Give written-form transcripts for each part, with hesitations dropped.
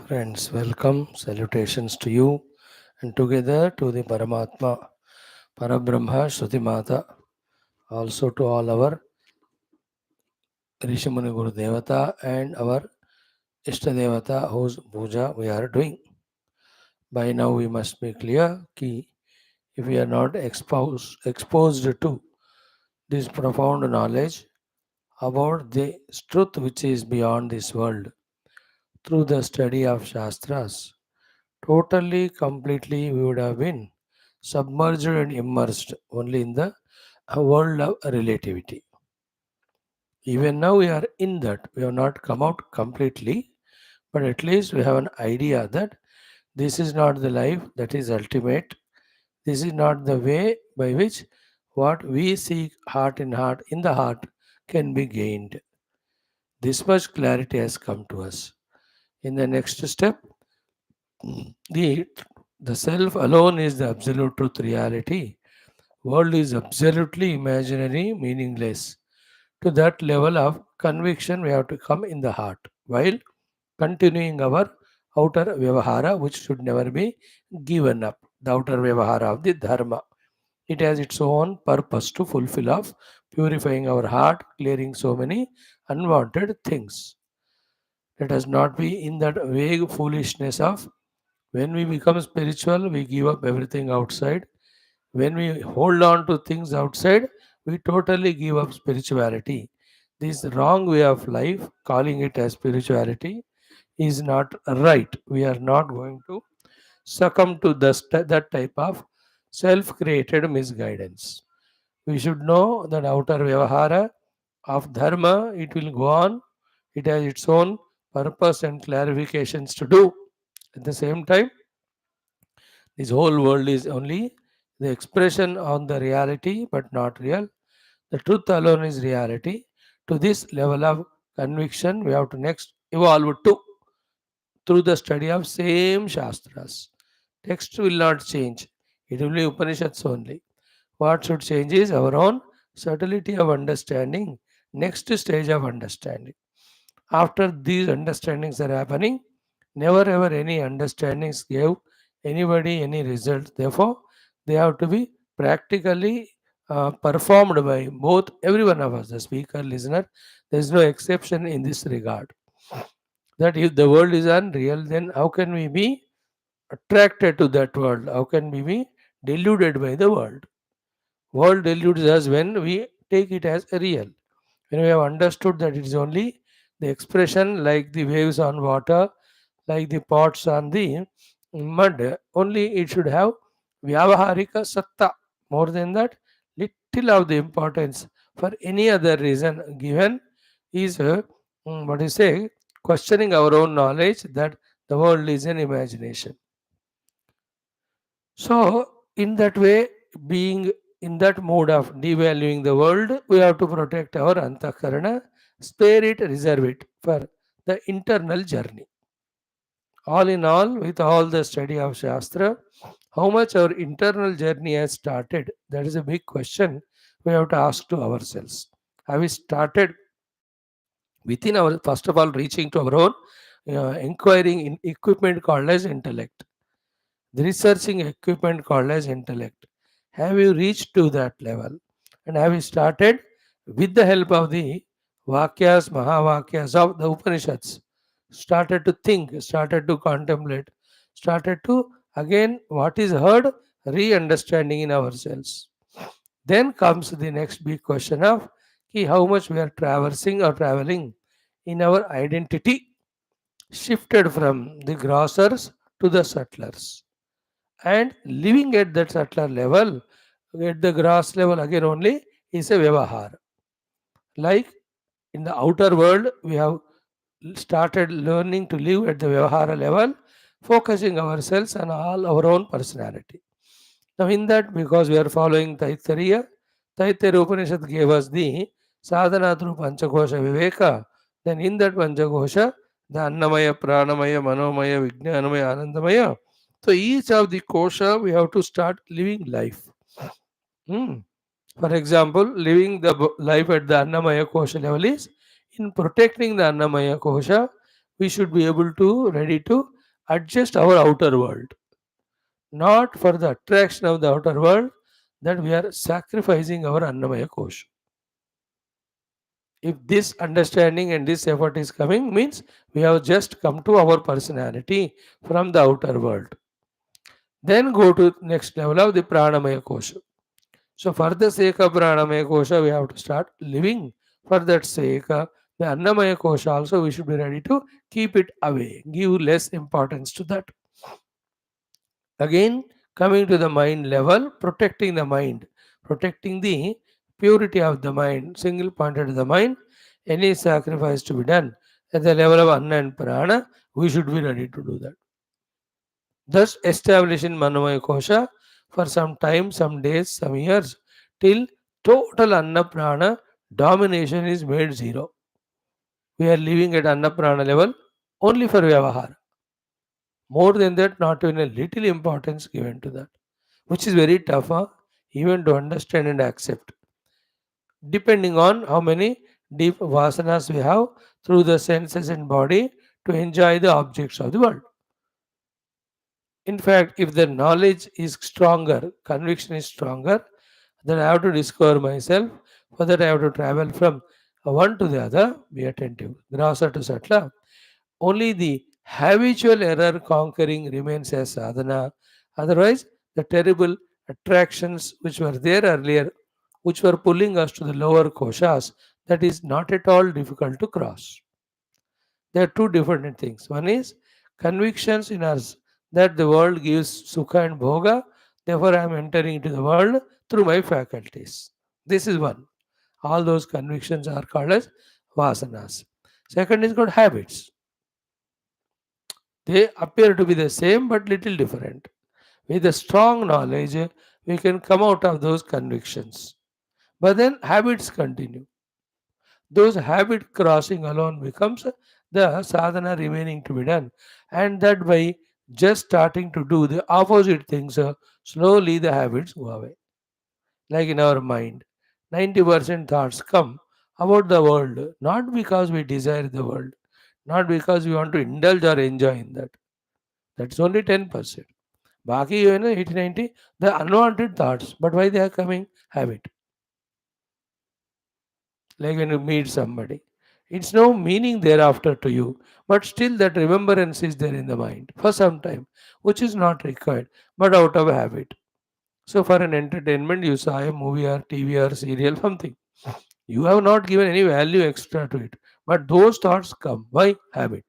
Friends, welcome. Salutations to you and together to the Paramatma, Parabrahma, Shruti Mata, also to all our Rishamuni Guru Devata and our Ishta Devata whose puja we are doing. By now we must be clear ki if we are not exposed to this profound knowledge about the truth which is beyond this world through the study of Shastras, totally, completely, we would have been submerged and immersed only in the world of relativity. Even now, we are in that. We have not come out completely, but at least we have an idea that this is not the life that is ultimate. This is not the way by which what we seek heart in heart in the heart can be gained. This much clarity has come to us. In the next step, the the self alone is the absolute truth reality. World is absolutely imaginary, meaningless. To that level of conviction, we have to come in the heart while continuing our outer vyavahara, which should never be given up. The outer vyavahara of the dharma. It has its own purpose to fulfill of purifying our heart, clearing so many unwanted things. Let us not be in that vague foolishness of when we become spiritual, we give up everything outside. When we hold on to things outside, we totally give up spirituality. This wrong way of life, calling it as spirituality, is not right. We are not going to succumb to that type of self created misguidance. We should know that outer vyavahara of dharma, it will go on. It has its own purpose and clarifications to do. At the same time, this whole world is only the expression on the reality but not real. The truth alone is reality. To this level of conviction, we have to next evolve to through the study of same Shastras. Text will not change. It will be Upanishads only. What should change is our own subtlety of understanding, next stage of understanding. After these understandings are happening, never ever any understandings gave anybody any results. Therefore, they have to be practically performed by both every one of us, the speaker, listener. There is no exception in this regard. That if the world is unreal, then how can we be attracted to that world? How can we be deluded by the world? World deludes us when we take it as real. When we have understood that it is only the expression like the waves on water, like the pots on the mud, only it should have vyavaharika satta. More than that, little of the importance for any other reason given is what you say, questioning our own knowledge that the world is an imagination. So, in that way, being in that mode of devaluing the world, we have to protect our antakarana, spare it, reserve it for the internal journey. All in all, with all the study of Shastra, how much our internal journey has started? That is a big question we have to ask to ourselves. Have we started within our, first of all, reaching to our own inquiring in equipment called as intellect? The researching equipment called as intellect. Have you reached to that level? And have you started with the help of the Vakyas, Mahavakyas of the Upanishads? Started to think, started to contemplate, started to again what is heard, re understanding in ourselves. Then comes the next big question of how much we are traversing or traveling in our identity, shifted from the grossers to the subtlers and living at that subtler level, at the gross level again only is a vyavahar. Like in the outer world, we have started learning to live at the vyavahara level, focusing ourselves on all our own personality. Now, in that, because we are following Taittiriya, Taittiriya Upanishad gave us the sadhana through Panchakosha Viveka. Then, in that Panchakosha, the Annamaya, Pranamaya, Manomaya, Vijnanamaya, Anandamaya. So, each of the kosha, we have to start living life. Hmm. For example, living the life at the Annamaya Kosha level is in protecting the Annamaya Kosha, we should be able to ready to adjust our outer world, not for the attraction of the outer world, that we are sacrificing our Annamaya Kosha. If this understanding and this effort is coming, means we have just come to our personality from the outer world. Then go to next level of the Pranamaya Kosha. So for the sake of Pranamaya Kosha, we have to start living. For that sake, the Annamaya Kosha also we should be ready to keep it away, give less importance to that. Again, coming to the mind level, protecting the mind, protecting the purity of the mind, single pointed to the mind, any sacrifice to be done at the level of Anna and Prana, we should be ready to do that. Thus, establishing Manomaya Kosha for some time, some days, some years, till total Anna Prana domination is made zero. We are living at Anna Prana level only for Vyavahara. More than that, not even a little importance given to that, which is very tough, even to understand and accept. Depending on how many deep vasanas we have through the senses and body to enjoy the objects of the world. In fact, if the knowledge is stronger, conviction is stronger, then I have to discover myself. For that, I have to travel from one to the other, be attentive. Grasa to Satla. Only the habitual error conquering remains as sadhana. Otherwise, the terrible attractions which were there earlier, which were pulling us to the lower koshas, that is not at all difficult to cross. There are two different things. One is convictions in us that the world gives sukha and bhoga, therefore I am entering into the world through my faculties. This is one. All those convictions are called as vasanas. Second is called habits. They appear to be the same but little different. With a strong knowledge, we can come out of those convictions. But then habits continue. Those habit crossing alone becomes the sadhana remaining to be done. And that by just starting to do the opposite things, slowly the habits go away. Like in our mind, 90% thoughts come about the world, not because we desire the world, not because we want to indulge or enjoy in that. That's only 10%. Baki, 80, 90, the unwanted thoughts. But why they are coming? Habit. Like when you meet somebody. It's no meaning thereafter to you, but still that remembrance is there in the mind for some time, which is not required, but out of habit. So for an entertainment, you saw a movie or TV or serial, something. You have not given any value extra to it, but those thoughts come. Why? Habit.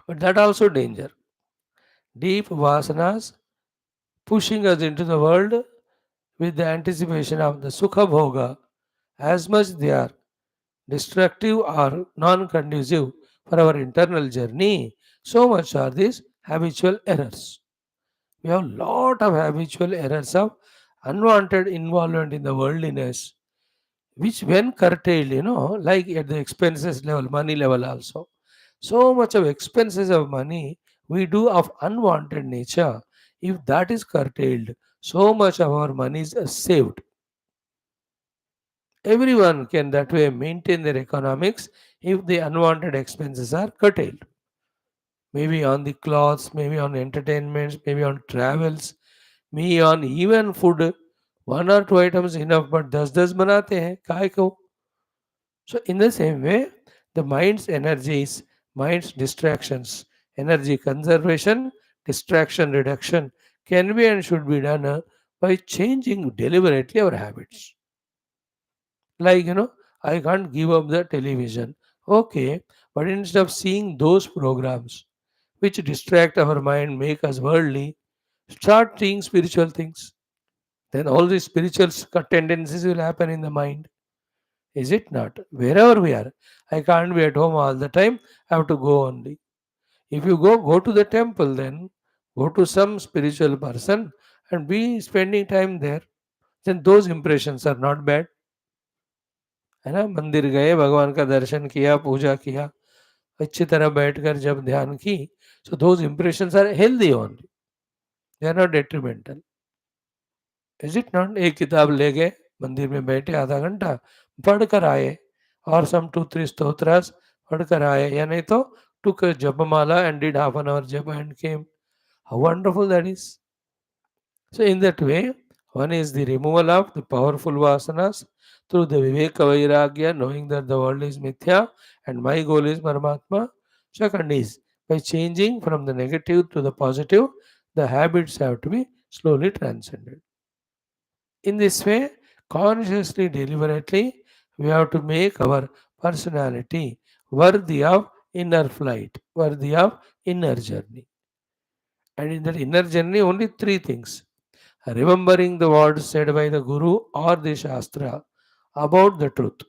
But that also danger. Deep vasanas pushing us into the world with the anticipation of the sukha bhoga, as much they are destructive or non-conducive for our internal journey, so much are these habitual errors. We have lot of habitual errors of unwanted involvement in the worldliness, which when curtailed, like at the expenses level, money level also. So much of expenses of money we do of unwanted nature. If that is curtailed, so much of our money is saved. Everyone can that way maintain their economics if the unwanted expenses are curtailed. Maybe on the clothes, maybe on entertainments, maybe on travels, maybe on even food. One or two items enough, but 10 बनाते हैं काय को. So in the same way, the mind's energies, mind's distractions, energy conservation, distraction reduction can be and should be done by changing deliberately our habits. Like, I can't give up the television. Okay, but instead of seeing those programs which distract our mind, make us worldly, start seeing spiritual things. Then all these spiritual tendencies will happen in the mind. Is it not? Wherever we are, I can't be at home all the time. I have to go only. If you go to the temple, then go to some spiritual person and be spending time there. Then those impressions are not bad. है ना, मंदिर गए, भगवान का दर्शन किया, पूजा किया, अच्छी तरह बैठकर जब ध्यान की, so those impressions are healthy only. They are not detrimental. Is it not? एक किताब ले गए, मंदिर में बैठे आधा घंटा, पढ़कर आए, और some 2-3 स्तोत्रास पढ़कर आए, या नहीं तो took a japamala and did half an hour japa and came. How wonderful that is. So in that way, one is the removal of the powerful vasanas through the viveka vairagya, knowing that the world is mithya and my goal is Paramatma. Second is by changing from the negative to the positive, the habits have to be slowly transcended. In this way, consciously, deliberately, we have to make our personality worthy of inner flight, worthy of inner journey. And in that inner journey, only three things: remembering the words said by the Guru or the Shastra about the truth.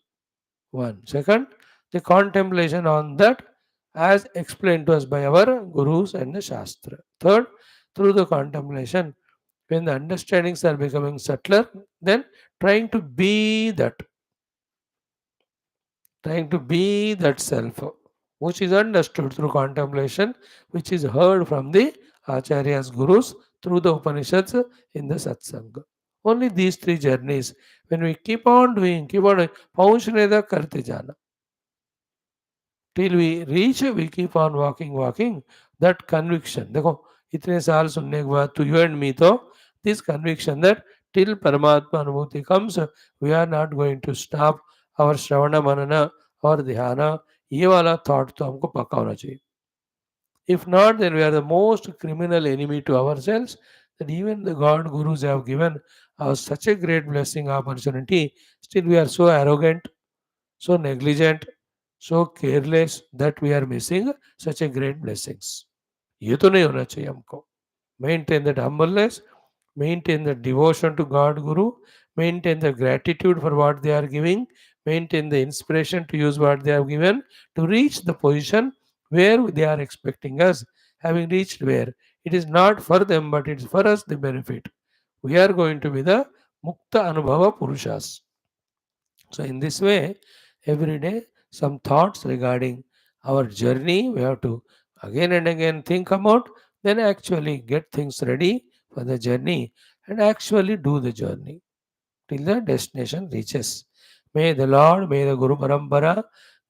One. Second, the contemplation on that as explained to us by our Gurus and the Shastra. Third, through the contemplation, when the understandings are becoming subtler, then trying to be that, trying to be that self, which is understood through contemplation, which is heard from the Acharyas, Gurus, through the Upanishads in the Satsanga. Only these three journeys, when we keep on doing, पहुंच नहीं करते जाना. Till we reach, we keep on walking. That conviction, देखो इतने साल सुनने के बाद to you and me तो this conviction that till Paramatma Anubhuti comes, we are not going to stop our Shravana Manana और ध्यान, ये वाला thought तो हमको पक्का होना चाहिए. If not, then we are the most criminal enemy to ourselves. That even the God Gurus have given us such a great blessing opportunity, still we are so arrogant, so negligent, so careless that we are missing such a great blessings. ये तो नहीं होना चाहिए हमको. Maintain that humbleness, maintain the devotion to God Guru, maintain the gratitude for what they are giving, maintain the inspiration to use what they have given to reach the position where they are expecting us. Having reached where it is not for them but it's for us the benefit. We are going to be the Mukta Anubhava Purushas. So, in this way, every day, some thoughts regarding our journey we have to again and again think about, then actually get things ready for the journey and actually do the journey till the destination reaches. May the Lord, may the Guru Parampara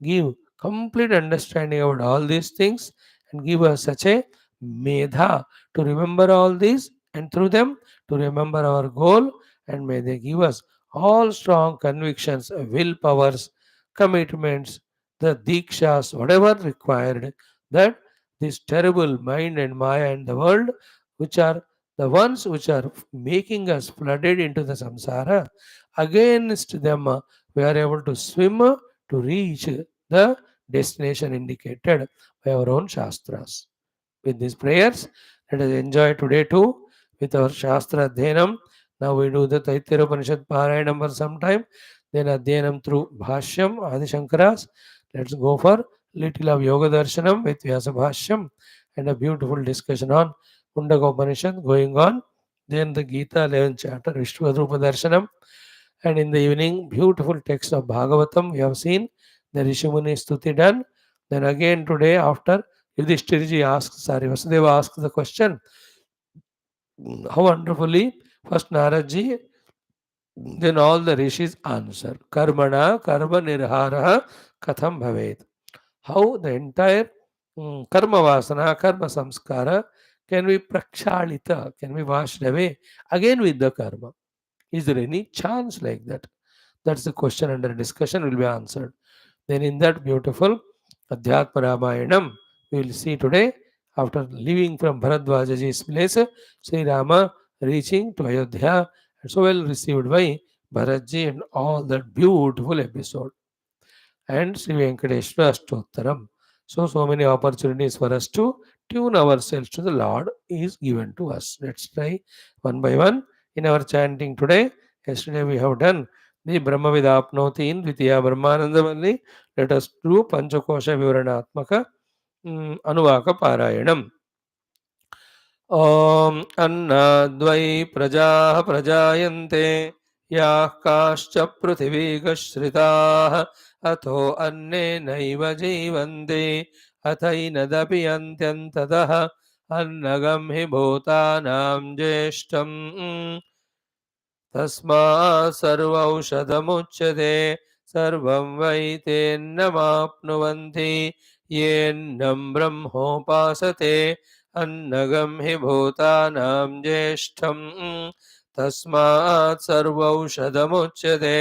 give complete understanding about all these things and give us such a medha to remember all these and through them to remember our goal, and may they give us all strong convictions, willpowers, commitments, the dikshas, whatever required, that this terrible mind and maya and the world, which are the ones which are making us flooded into the samsara, against them we are able to swim to reach the destination indicated by our own shastras. With these prayers, let us enjoy today too with our Shastra Adhyanam. Now we do the Taittiriya Upanishad Parayanam for some time, then Adhyanam through Bhashyam, Adi Shankaras. Let's go for little of Yoga Darshanam with Vyasa Bhashyam and a beautiful discussion on Mundaka Upanishad going on. Then the Gita 11th chapter, Vishnuvadrupa Darshanam. And in the evening, beautiful text of Bhagavatam we have seen, the Rishimuni Stuti done. Then again today after Yudhishthirji asks, sorry, Vasudeva asks the question, how wonderfully first Naradji, then all the rishis answer. Karmana, karma nirhara, katham bhavet. How the entire karma vasana, karma samskara can be prakshalita, can be washed away again with the karma. Is there any chance like that? That's the question under discussion will be answered. Then in that beautiful Adhyatma Ramayanam, we will see today, after leaving from Bharadwajaji's place, Sri Rama reaching to Ayodhya, and so well received by Bharatji and all that beautiful episode. And Sri Venkateshwara Ashtottaram. So many opportunities for us to tune ourselves to the Lord is given to us. Let's try one by one in our chanting today. Yesterday we have done the Brahma Vidapnoti in Dvitiya Brahmananda Valli. Let us do Panchakosha Vivaranatmaka Anuvaka Parayanam. ॐ अन्नाद्वै प्रजाः प्रजायन्ते याः काश्च पृथिवीगश्रिताः अथो अन्नेनैव जीवन्ते अथैनदपि अन्त्यन्ततः अन्नगं हि भूतानां ज्येष्ठम् तस्मात् सर्वौषधमुच्यते सर्वं वै तेन्नमाप्नुवन्ति येन्नं ब्रह्मोपासते अन्नगं हि भूतानां ज्येष्ठं तस्मात् सर्वौषधमुच्यते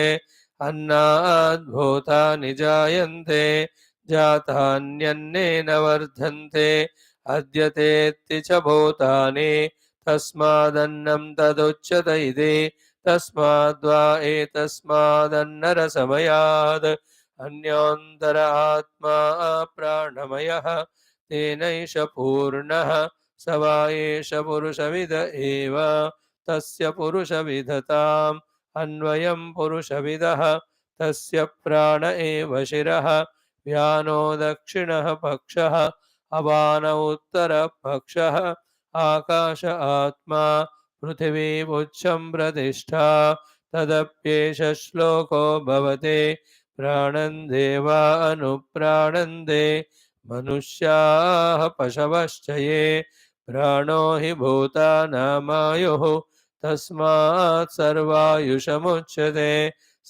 अन्नात् भूतानि जायन्ते जातान्यन्नेन वर्धन्ते अद्यतेत्ति च भूतानि तस्मादन्नं तदुच्यत इति तस्माद्वा एतस्मादन्नरसमयात् अन्योन्तर आत्मा प्राणमयः तेनैष पूर्णः स वा एष पुरुषविद एव तस्य पुरुषविदताम् अन्वयं पुरुषविदः तस्य प्राण एव शिरः व्यानो दक्षिणः पक्षः अपान उत्तरः पक्षः आकाश आत्मा पृथिवी पुच्छं प्रतिष्ठा तदप्येष श्लोको भवति प्राणं देवा अनुप्राणन्ते मनुष्याः पशवश्च ये प्राणो हि भूतानामायुः तस्मात् सर्वायुषमुच्यते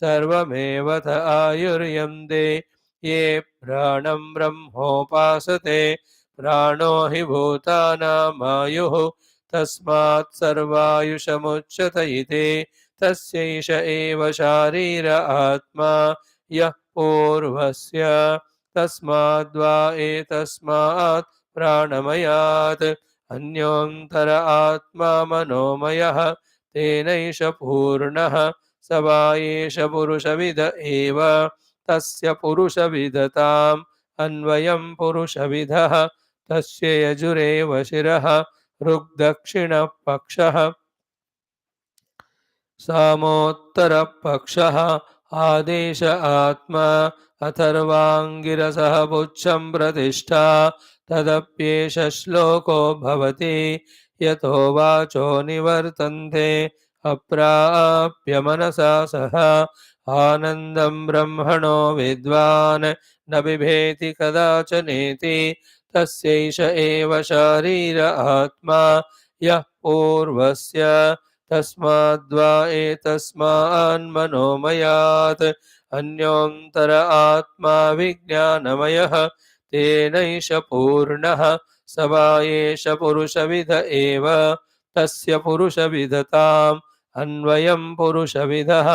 सर्वमेव थ आयुर्यन्ते ये प्राणं ब्रह्मोपासते प्राणो हि भूतानामायुः तस्मात् सर्वायुषमुच्यत इति तस्यैष एव शारीर आत्मा यः पूर्वस्य तस्माद्वा एतस्मात् प्राणमयात् अन्योन्तर आत्मा मनोमयः तेनैष पूर्णः स वा एष पुरुषविद एव तस्य पुरुषविदताम् अन्वयं पुरुषविदः तस्य यजुरेव शिरः ऋग्दक्षिणः पक्षः सामोत्तरपक्षः आदेश आत्मा अथर्वाङ्गिरसः पुच्छं प्रतिष्ठा तदप्येष श्लोको भवति यतो वाचो निवर्तन्ते अप्राप्य मनसा सह आनन्दं ब्रह्मणो विद्वान् न बिभेति कदाचनेति तस्यैष एव शारीर आत्मा यः पूर्वस्य तस्माद्वा एतस्मान्मनोमयात् अन्योन्तर आत्मा विज्ञानमयः तेनैष पूर्णः स वा एष पुरुषविद एव तस्य पुरुषविदताम् अन्वयं पुरुषविदः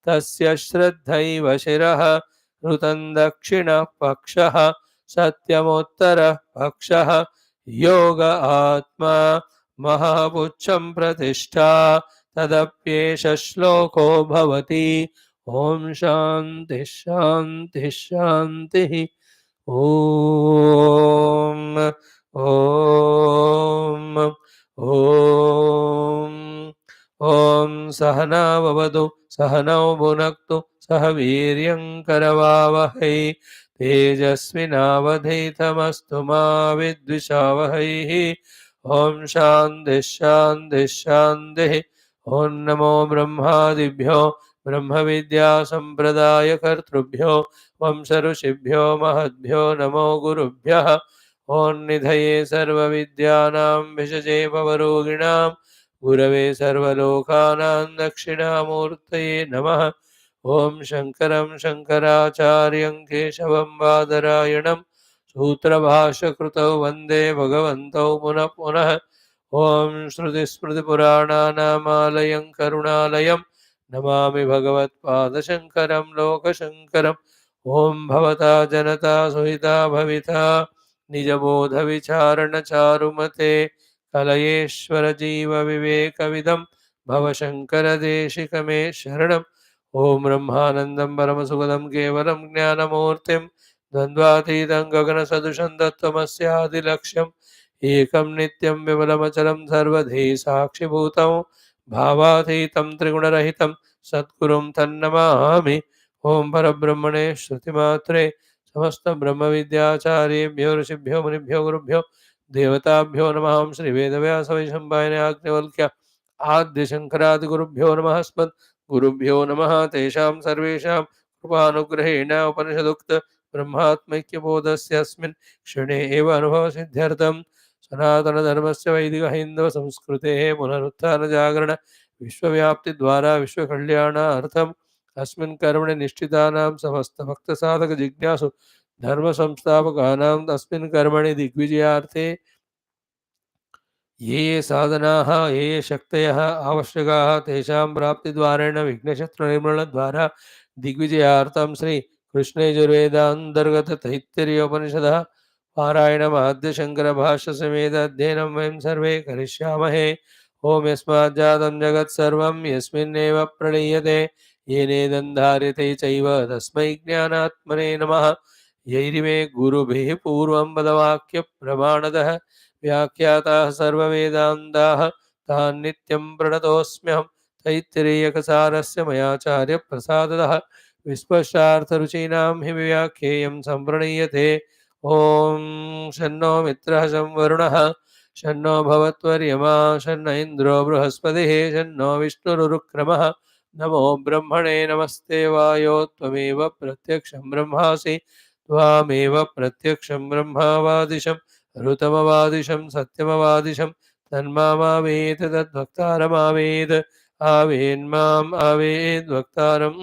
तस्य श्रद्धैव शिरः ऋतं दक्षिणः पक्षः सत्यमुत्तरः पक्षः योग आत्मा महापुच्छं प्रतिष्ठा तदप्येष श्लोको भवति ॐ शान्तिः शान्तिः शान्तिः ॐ ॐ सहना भवतु सहनौ भुनक्तु सह वीर्यं करवावहै तेजस्विनावधीतमस्तु मा विद्विषावहैः ॐ शान्तिः शान्तिः शान्तिः ॐ नमो ब्रह्मादिभ्यो ब्रह्मविद्यासम्प्रदायकर्तृभ्यो वंशऋषिभ्यो महद्भ्यो नमो गुरुभ्यः ॐ निधये सर्वविद्यानां भिषजे भवरोगिणां गुरवे सर्वलोकानां दक्षिणामूर्तये नमः ॐ शङ्करं शङ्कराचार्यं केशवं बादरायणं सूत्रभाष्यकृतौ वन्दे भगवन्तौ पुनः पुनः ॐ श्रुतिस्मृतिपुराणानामालयं करुणालयं नमामि भगवत्पादशङ्करं लोकशङ्करम् ॐ भवता जनता सुहिता भविता निजबोधविचारणचारुमते कलयेश्वर जीवविवेकविदं भवशङ्करदेशिकमे शरणम् ॐ ब्रह्मानन्दं परमसुखदं केवलं ज्ञानमूर्तिं द्वन्द्वातीतं गगनसदृशं तत्त्वमस्यादिलक्ष्यम् एकं नित्यं विमलमचलं सर्वधी साक्षिभूतं भावातीतं त्रिगुणरहितं सद्गुरुं तन्नमामि ॐ परब्रह्मणे श्रुतिमात्रे समस्तब्रह्मविद्याचार्येभ्यो ऋषिभ्यो मुनिभ्यो गुरुभ्यो देवताभ्यो नमः ॐ श्रीवेदव्यासवैशम्पायने आज्ञवल्क्य आद्यशङ्करादिगुरुभ्यो नमः अस्मत् गुरुभ्यो नमः तेषां सर्वेषां कृपानुग्रहेण उपनिषदुक्त ब्रह्मात्मैक्यबोधस्य अस्मिन् क्षणे एव अनुभवसिद्ध्यर्थं सनातनधर्मस्य वैदिकहैन्दवसंस्कृतेः पुनरुत्थानजागरण विश्वव्याप्तिद्वारा विश्वकल्याणार्थम् अस्मिन् कर्मणि निष्ठितानां समस्तभक्तसाधकजिज्ञासु धर्म संस्थापकानां तस्मिन् कर्मणि दिग्विजयार्थे ये ये साधनाः ये ये शक्तयः आवश्यकाः तेषां प्राप्तिद्वारेण विघ्नशत्रुनिर्मूलनद्वारा दिग्विजयार्थं श्रीकृष्णयजुर्वेदान्तर्गत तैत्तिरीयोपनिषदः पारायणमाद्यशङ्करभाष्यसमेत अध्ययनं वयं सर्वे करिष्यामहे। ॐ यस्माज्जातं जगत्सर्वं यस्मिन्नेव प्रणीयते येनेदं धार्यते चैव तस्मै ज्ञानात्मने नमः। यैरिमे गुरुभिः पूर्वं पदवाक्यप्रमाणतः व्याख्याताः सर्ववेदान्ताः तान् नित्यं प्रणतोऽस्म्यहं। तैत्तिरीयकसारस्य मयाचार्यप्रसादतः विस्पष्टार्थरुचीनां हि व्याख्येयं सम्प्रणीयते। ॐ शन्नो मित्रः शं वरुणः शन्नो भवत्वर्यमा शन्न इन्द्रो बृहस्पतिः शन्नो विष्णुरुक्रमः। नमो ब्रह्मणे नमस्ते वायो त्वमेव प्रत्यक्षं ब्रह्मासि त्वामेव प्रत्यक्षं ब्रह्मावादिशम् ऋतमवादिशं सत्यमवादिशं तन्मामावेत् तद्वक्तारमावेत् आवेन्माम् आवेद्वक्तारम्।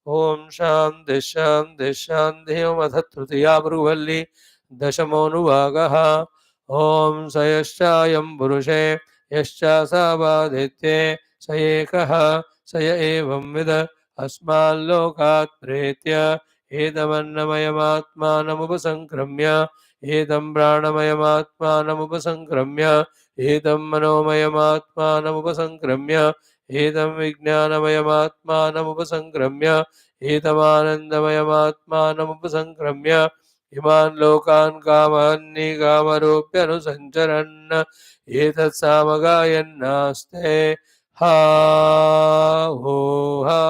ॐ शान्तिः शान्तिः शान्तिः। ओमथ तृतीया भृगुवल्ली दशमोऽनुभागः। ॐ स यश्चायं पुरुषे यश्चासावादित्ये स एकः स य एवं विद अस्माल्लोकात् प्रेत्य एतमन्नमयमात्मानमुपसङ्क्रम्य एतं प्राणमयमात्मानमुपसङ्क्रम्य एतं मनोमयमात्मानमुपसङ्क्रम्य एतं विज्ञानमयमात्मानमुपसङ्क्रम्य एतमानन्दमयमात्मानमुपसङ्क्रम्य इमान् लोकान् कामान्निकामरूप्यनुसञ्चरन् एतत्सामगायन्नास्ते हा हो हा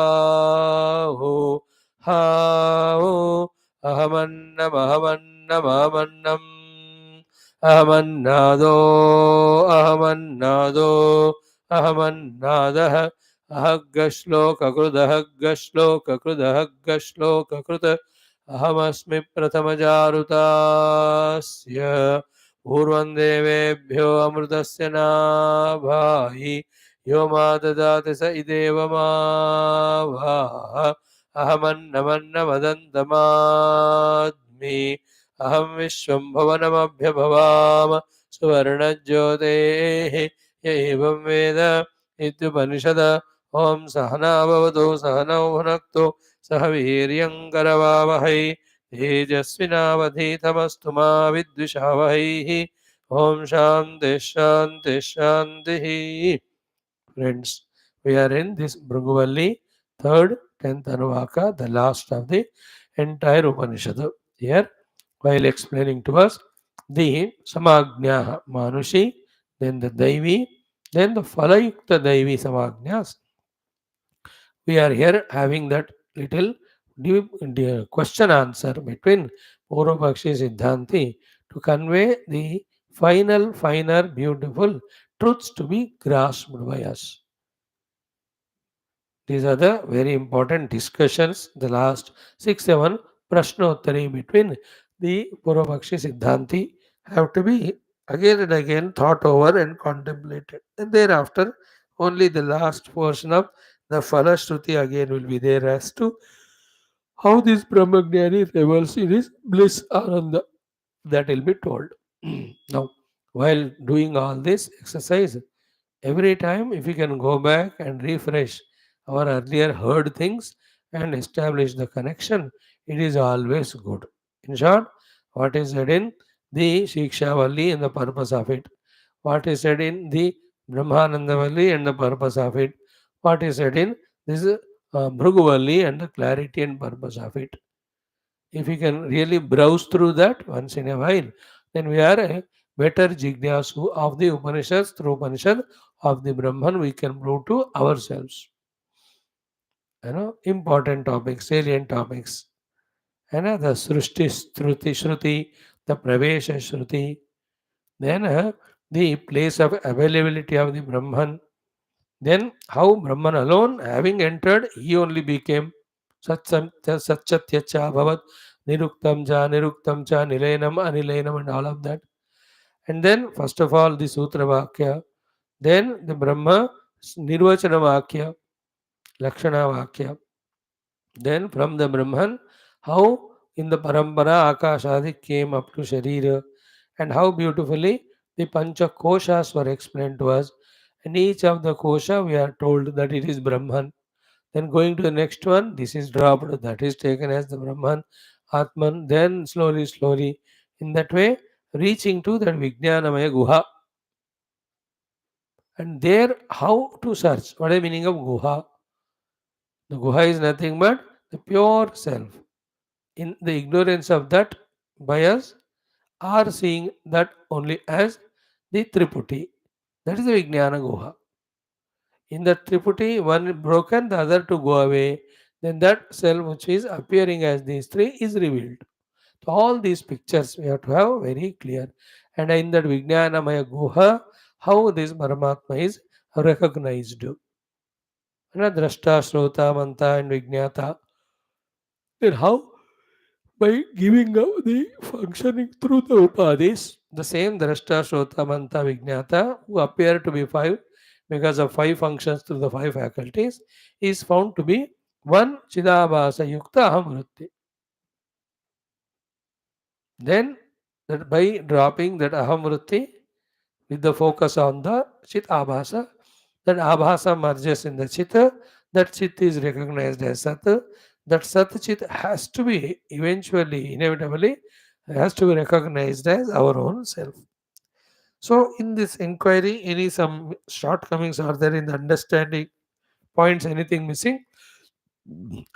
हो अहमन्नमहमन्नमहमन्नम् अहमन्नादो अहमन्नादो अहमन्नादः अहग्गश्लोककृदहग्गश्लोककृदहग्गश्लोककृत अहमस्मि प्रथमजारुतास्य पूर्वं देवेभ्यो अमृतस्य नाभाहि यो मा ददाति स इदेव मा भाः अहमन्नमन्नमदन्तमाद्मि अहं विश्वं भवनमभ्यभवाम सुवर्णज्योतेः य एवं वेद इत्युपनिषद। ॐ सहना भवतु सहनौ भुनक्तु सह वीर्यं करवावहै तेजस्विनावधीतमस्तु मा विद्विषावहैः। ॐ शान्तिः शान्तिः शान्तिः। Friends, we are in this Bhrugu third, 10th Anuvaka, the last of the entire Upanishad. Here, while explaining to us the Samagnya Manushi, then the Daivi, then the Phalayukta Daivi Samagnyas, we are here having that little question answer between Purvapakshi Siddhanti to convey the final, finer, beautiful truths to be grasped by us. These are the very important discussions, the last 6-7 Prashnottari between the Purvapakshi Siddhanti have to be again and again thought over and contemplated. And thereafter, only the last portion of the Phala Shruti again will be there as to how this Brahmagnani revels in his bliss Ananda. That will be told. Now, while doing all this exercise, every time if we can go back and refresh our earlier heard things and establish the connection, it is always good. In short, what is said in the Shiksha Valli and the purpose of it, what is said in the Brahmananda Valli and the purpose of it, what is said in this Bhrugu Valli and the clarity and purpose of it. If we can really browse through that once in a while, then we are a better jignasu of the Upanishads. Through Upanishad of the Brahman we can prove to ourselves. Important topics, salient topics. The Srishti, Shruthi, the Pravesha Shruti. Then the place of availability of the Brahman. Then how Brahman alone, having entered, he only became Satchatyacha Bhavat, Niruktam cha, Nilenam, Anilenam, and all of that. And then, first of all, the Sutra Vakya. Then the Brahma Nirvachana Vakya, Lakshana Vakya. Then from the Brahman, how In the parampara, Akashadi came up to Sharira, and how beautifully the Pancha Koshas were explained to us. And each of the kosha, we are told that it is Brahman. Then going to the next one, this is dropped, that is taken as the Brahman, Atman. Then slowly, slowly, in that way, reaching to that Vijnanamaya Guha. And there, how to search? What is the meaning of Guha? The Guha is nothing but the pure self. In the ignorance of that, by us, are seeing that only as the Triputi. That is the Vijnana Guha. In the Triputi, one broken, the other to go away. Then that self which is appearing as these three is revealed. So all these pictures we have to have very clear. And in that Vijnanamaya Guha, how this Paramatma is recognized. Drashta, Shrota, Manta, and Vijnata. Then how? By giving up the functioning through the Upadis, the same Drashta, Shrota, Manta, Vijnata, who appear to be five because of five functions through the five faculties, is found to be one Chidabhasa Yukta Ahamrutti. Then, that by dropping that Ahamrutti with the focus on the Chit Abhasa, that Abhasa merges in the Chita, that Chit is recognized as Sat, that Sat Chit has to be eventually, inevitably, has to be recognized as our own self. So, in this inquiry, any some shortcomings are there in the understanding points, anything missing?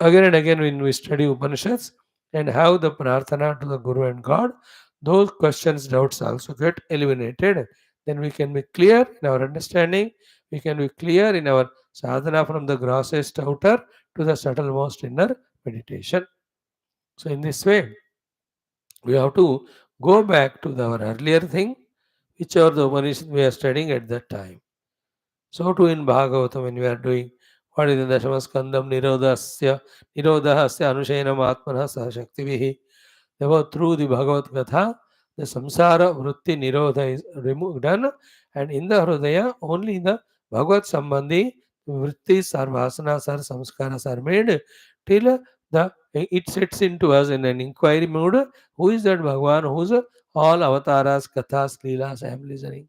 Again and again, when we study Upanishads and have the prarthana to the Guru and God, those questions, doubts also get eliminated. Then we can be clear in our understanding, we can be clear in our sadhana from the grossest outer to the subtlemost inner meditation. So, in this way, we have to go back to our earlier thing, which are the Upanishad we are studying at that time. So too in Bhagavatam when we are doing what is in the Dashamaskandam Nirodhasya Anushayanam Atmanah Sahashaktivihi. Therefore, through the Bhagavad Gatha, the samsara vritti nirodha is removed done, and in the Hridaya, only the Bhagavad Sambandhi vrittis or vasanas or samskaras are made till the it sets into us in an inquiry mode. Who is that Bhagavan? Who's all avatars, kathas, leelas I am listening?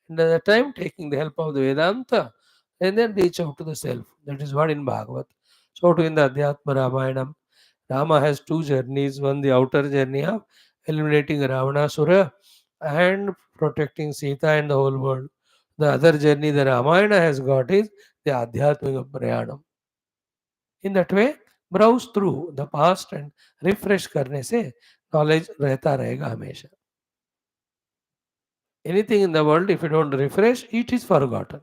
And at that time, taking the help of the Vedanta, and then reach out to the self. That is what in Bhagavad. So, to in the Adhyatma Ramayanam, Rama has two journeys. One, the outer journey of eliminating Ravanasura and protecting Sita and the whole world. The other journey the Ramayana has got is the Adhyatmika Prayanam. In that way, browse through the past and refresh करने से knowledge रहता रहेगा हमेशा. Anything in the world, if you don't refresh, it is forgotten.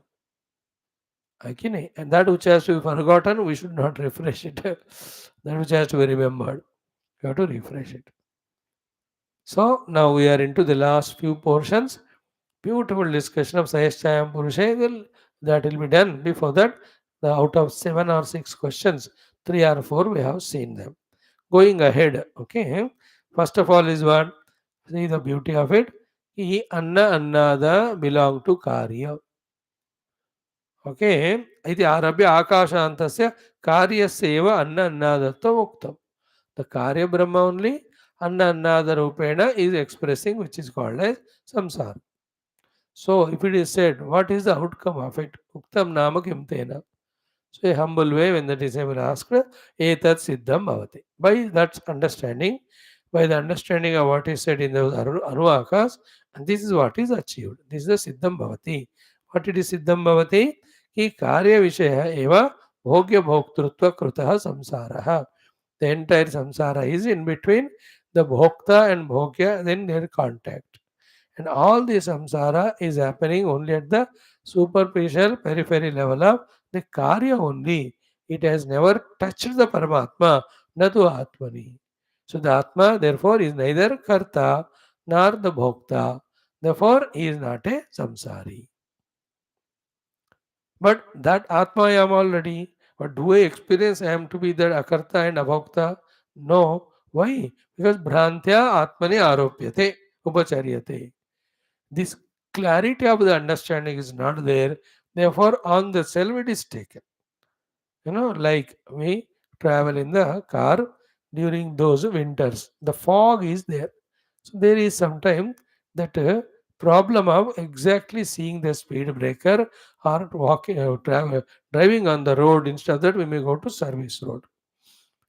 Okay, and that which has to be forgotten, we should not refresh it. That which has to be remembered, we have to refresh it. So now we are into the last few portions. Beautiful discussion of Sayashchayam Purushe. That will be done. Before that, out of 7 or 6 questions, 3 or 4 we have seen them. Going ahead, okay. First of all is what? See the beauty of it. He Anna Annada belong to Karya. Okay. Iti Arabhya Akashantasya Karyaseva Anna Annadatta Uktam. The Karya Brahma only, Anna Annada Rupena is expressing, which is called as Samsara. So, if it is said, what is the outcome of it? Uktam Nama Kimtena. So, a humble way, when the disciple asked, Etat Siddham Bhavati. By that understanding, by the understanding of what is said in the Anuvakas, and this is what is achieved. This is the Siddham Bhavati. What it is Siddham Bhavati? Ki Karya Vishaya Eva Bhogya Bhoktrutva Krutaha Samsaraha. The entire samsara is in between the bhokta and bhogya, then their contact. And all the samsara is happening only at the superficial periphery level of the karya only. It has never touched the Paramatma, natu Atmani. So the Atma therefore is neither karta nor the bhokta. Therefore he is not a samsari. But that Atma I am already. But do I experience I am to be that Akarta and Abhokta? No. Why? Because Bhrantya Atmane Aropyate, Upacharyate. This clarity of the understanding is not there. Therefore, on the self it is taken. Like we travel in the car, during those winters. The fog is there. So there is sometime that problem of exactly seeing the speed breaker or walking, driving on the road. Instead of that, we may go to service road.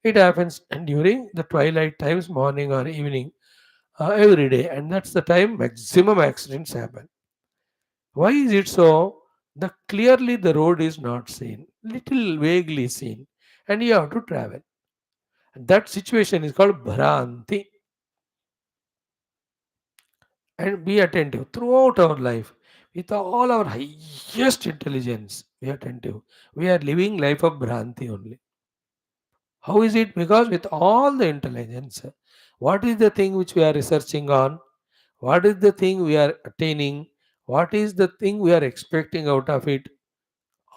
It happens during the twilight times, morning or evening, every day, and that's the time maximum accidents happen. Why is it so? The clearly the road is not seen, little vaguely seen, and you have to travel. That situation is called bhranti. And be attentive throughout our life with all our highest intelligence. Be attentive. We are living life of bhranti only. How is it? Because with all the intelligence, what is the thing which we are researching on? What is the thing we are attaining? What is the thing we are expecting out of it?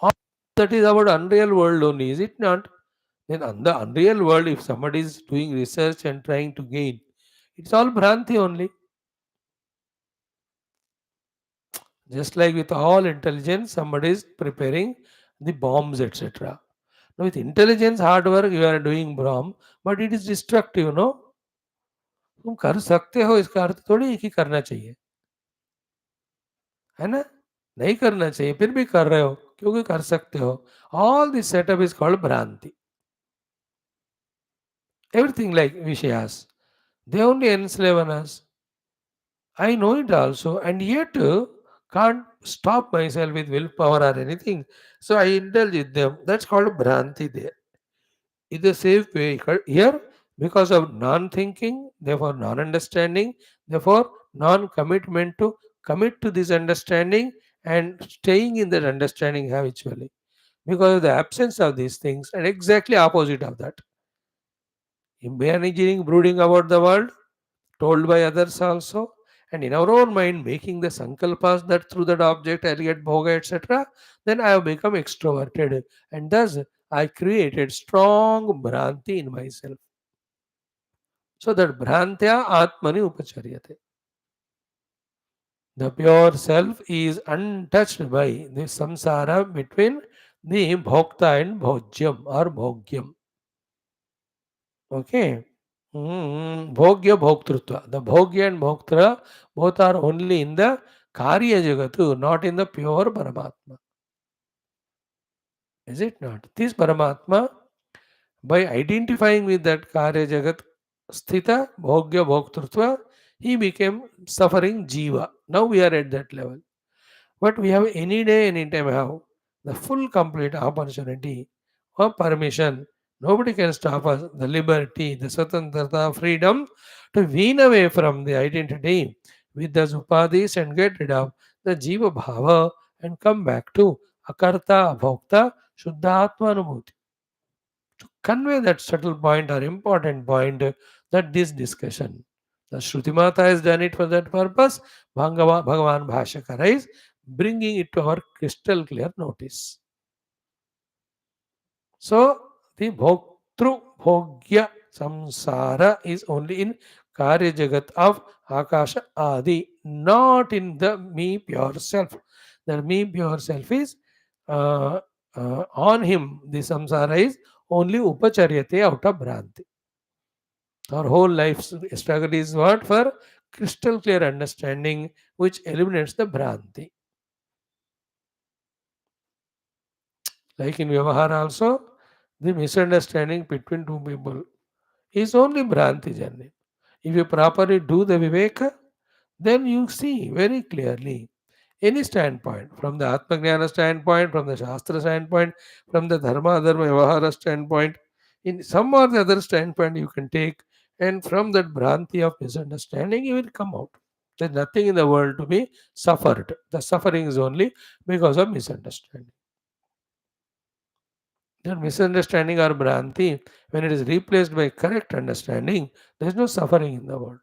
All that is about unreal world only, is it not? Then on the unreal world, if somebody is doing research and trying to gain, it's all bhranti only. Just like with all intelligence, somebody is preparing the bombs, etc. Now, with intelligence, hard work, you are doing bomb, but it is destructive, no? तुम कर सकते हो इसका अर्थ थोड़ी है कि करना चाहिए, है ना? नहीं करना चाहिए, फिर भी कर रहे हो क्योंकि कर सकते हो. All this setup is called Bhranti. Everything like Vishayas, they only enslave us. I know it also, and yet can't stop myself with willpower or anything. So I indulge in them. That's called Bhranti there. In the same way, here, because of non thinking, therefore non understanding, therefore non commitment to commit to this understanding and staying in that understanding habitually. Because of the absence of these things, and exactly opposite of that. Imagining brooding about the world, told by others also, and in our own mind making the sankalpas that through that object I'll get bhoga, etc., then I have become extroverted, and thus I created strong bhranti in myself. So that bhrantya atmani upacharyate. The pure self is untouched by the samsara between the bhokta and bhojyam or bhogyam. Okay. Bhogya bhoktrutva. The bhogya and bhoktra both are only in the karya jagatu, not in the pure Paramatma. Is it not? This Paramatma, by identifying with that karya jagat sthita, bhogya bhoktrutva, he became suffering jiva. Now we are at that level. But we have any day, any time have the full complete opportunity or permission. Nobody can stop us. The liberty, the swatantrata, freedom to wean away from the identity with the upadhis and get rid of the jiva bhava and come back to akarta, bhokta, shuddha atma anubhuti. To convey that subtle point or important point that this discussion. The Shruti Mata has done it for that purpose. Bhagavan Bhashyakara is bringing it to our crystal clear notice. So, the Bhoktru Bhogya Samsara is only in Karya Jagat of Akasha Adi, not in the me pure self. The me pure self is uh, on him. The samsara is only upacharyate out of bhranti. Our whole life struggle is what? For crystal clear understanding which eliminates the bhranti. Like in Vyavahara also, the misunderstanding between two people is only bhranti journey. If you properly do the viveka, then you see very clearly any standpoint, from the Atmagnana standpoint, from the Shastra standpoint, from the Dharma Dharma Vyavahara standpoint, in some or the other standpoint you can take, and from that Bhranti of misunderstanding, you will come out. There's nothing in the world to be suffered. The suffering is only because of misunderstanding. That misunderstanding or Bhranti, when it is replaced by correct understanding, there is no suffering in the world.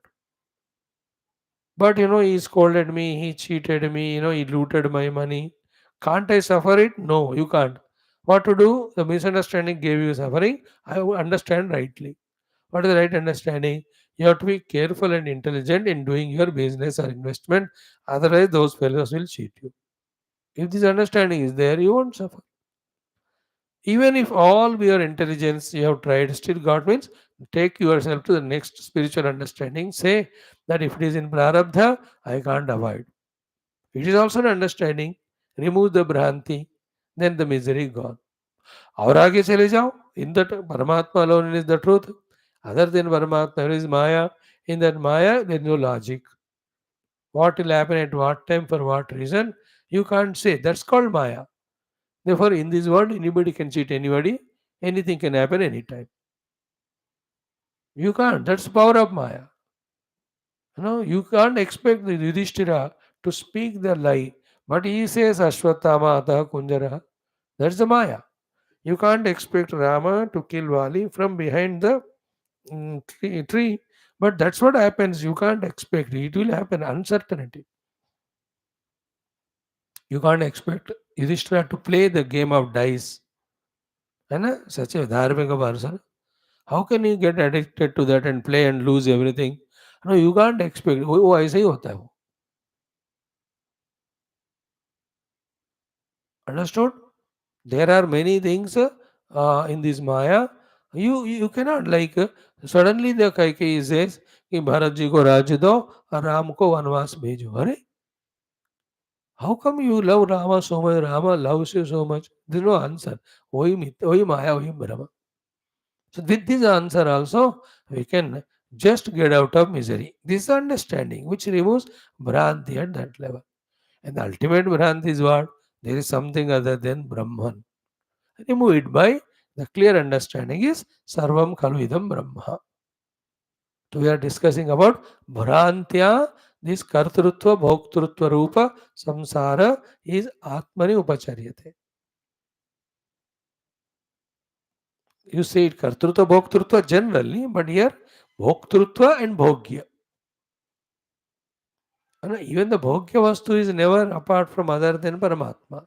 But he scolded me, he cheated me, he looted my money. Can't I suffer it? No, you can't. What to do? The misunderstanding gave you suffering. I understand rightly. What is the right understanding? You have to be careful and intelligent in doing your business or investment. Otherwise, those fellows will cheat you. If this understanding is there, you won't suffer. Even if all your intelligence you have tried, still God means Take yourself to the next spiritual understanding. Say that if it is in prarabdha, I can't avoid. It is also an understanding. Remove the bhranti, then the misery gone. और आगे चले जाओ. In that Paramatma alone is the truth. Other than Paramatma, there is Maya. In that Maya, there is no logic. What will happen at what time, for what reason, you can't say. That's called Maya. Therefore, in this world, anybody can cheat anybody. Anything can happen anytime. You can't. That's the power of Maya. You can't expect the Yudhishthira to speak the lie. But he says Ashwatthama Atah Kunjara. That's the Maya. You can't expect Rama to kill Vali from behind the tree. But that's what happens. You can't expect. It will happen. Uncertainty. You can't expect Yudhishthira to play the game of dice. Such a dharmika person. How can you get addicted to that and play and lose everything? No, you can't expect. वो ऐसे ही होता है वो. Understood? There are many things in this Maya. You cannot suddenly the Kaikeyi says कि भरत जी को राज्य दो और राम को वनवास भेजो. अरे, how come you love Rama so much? Rama loves you so much. There is no answer. वही Maya, वही Brahma. So with this answer also, we can just get out of misery. This is understanding which removes Bhranti at that level. And the ultimate Bhranti is what? There is something other than Brahman. Remove it by the clear understanding is Sarvam Khalu Idam Brahma. So we are discussing about Bhrantya, this Kartrutva, Bhoktrutva Rupa, Samsara is Atmani Upacharyate. You say it Kartrutva, Bhoktrutva generally, but here Bhoktrutva and Bhogya. Even the Bhogya Vastu is never apart from other than Paramatma.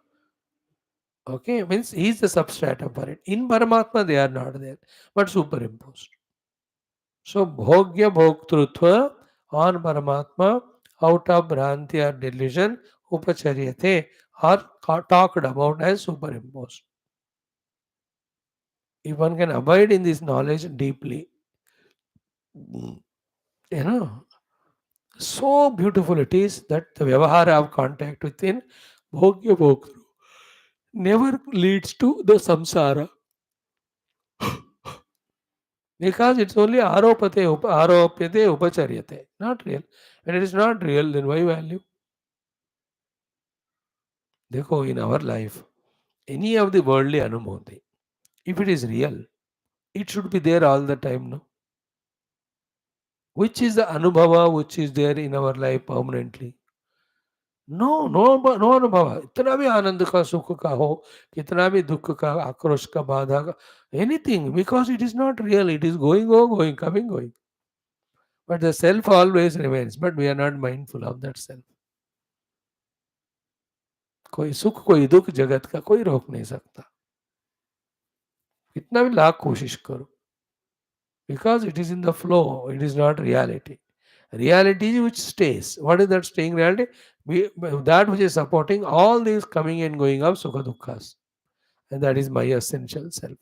Okay, means he is the substratum for it. In Paramatma they are not there, but superimposed. So Bhogya Bhoktrutva on Paramatma out of Bhranti or delusion Upacharyate are talked about as superimposed. If one can abide in this knowledge deeply, you know, so beautiful it is that the Vyavahara of contact within Bhogya Bhoktru never leads to the samsara. Because it's only aropyate upacharyate, not real. When it is not real, then why value? Dekho, in our life, any of the worldly anumoti, if it is real, it should be there all the time, no? Which is the anubhava which is there in our life permanently? No अनुभव. इतना भी आनंद का सुख का हो, कितना भी दुख का, आक्रोश का, बाधा का, anything, because it is not real. It is going, coming, going. But the self always remains. But we are not mindful of that self. कोई सुख कोई दुख जगत का कोई रोक नहीं सकता. कितना भी लाख कोशिश करो. Because it is in the flow, it is not reality. Reality which stays. What is that staying reality? That which is supporting all these coming and going of Sukha Dukkhas. And that is my essential self.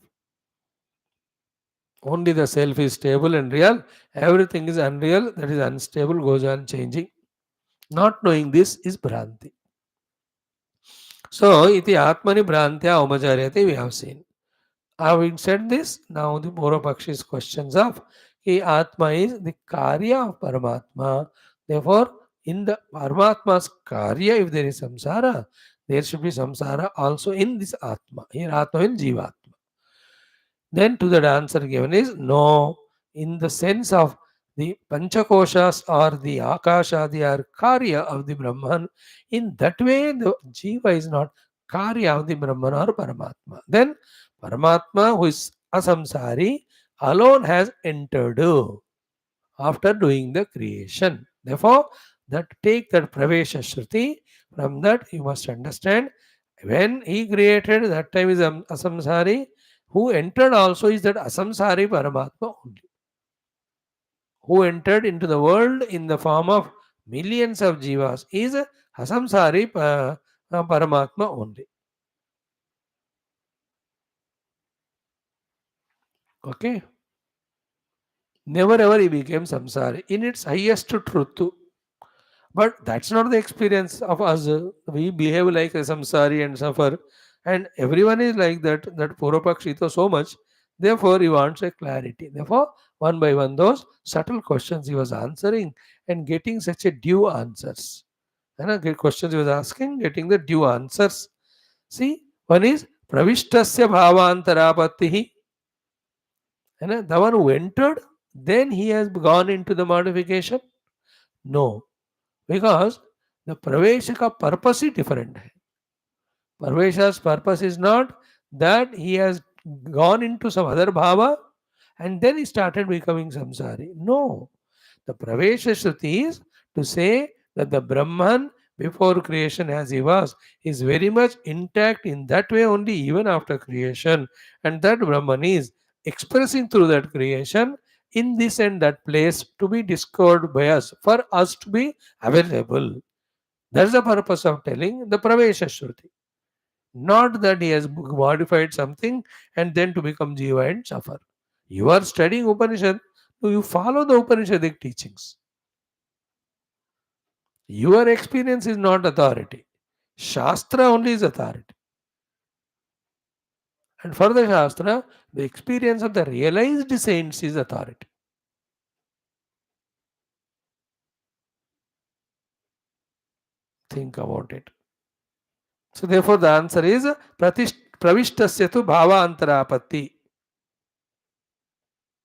Only the self is stable and real. Everything is unreal, that is unstable, goes on changing. Not knowing this is Bhranti. So, iti Atmani Bhrantya Umacharyate we have seen. Having said this, now the Purvapakshi's questions of Atma is the Karya of Paramatma. Therefore, in the Paramatma's Karya, if there is samsara, there should be samsara also in this Atma. Here Atma means Jivatma. Then to that answer given is no, in the sense of the Panchakoshas or the Akashadi are Karya of the Brahman. In that way, the Jiva is not Karya of the Brahman or Paramatma. Then Paramatma, who is asamsari, alone has entered after doing the creation. Therefore, take that Pravesha Shruti. From that, you must understand when he created, that time is asamsari. Who entered also is that asamsari Paramatma only. Who entered into the world in the form of millions of jivas is asamsari Paramatma only. Okay. Never ever he became samsari in its highest truth. But that's not the experience of us. We behave like a samsari and suffer, and everyone is like that. That Purvapakshita so much. Therefore, he wants a clarity. Therefore, one by one, those subtle questions he was answering and getting such a due answers. And the questions he was asking, getting the due answers. See, one is pravishtasya bhavantarapattihi. And the one who entered, then he has gone into the modification. No, because the प्रवेश का purpose ही different है. Pravesha's purpose is not that he has gone into some other bhava and then he started becoming samsari. No, the Pravesha Shruti is to say that the Brahman before creation as he was is very much intact in that way only even after creation, and that Brahman is expressing through that creation in this and that place to be discovered by us for us to be available. That's the purpose of telling the Pravesha Shruti. Not that he has modified something and then to become Jiva and suffer. You are studying Upanishad, so you follow the Upanishadic teachings. Your experience is not authority. Shastra only is authority. And for the Shastra, the experience of the realized saints is authority. Think about it. So therefore the answer is pravishtasya tu bhava antarapatti.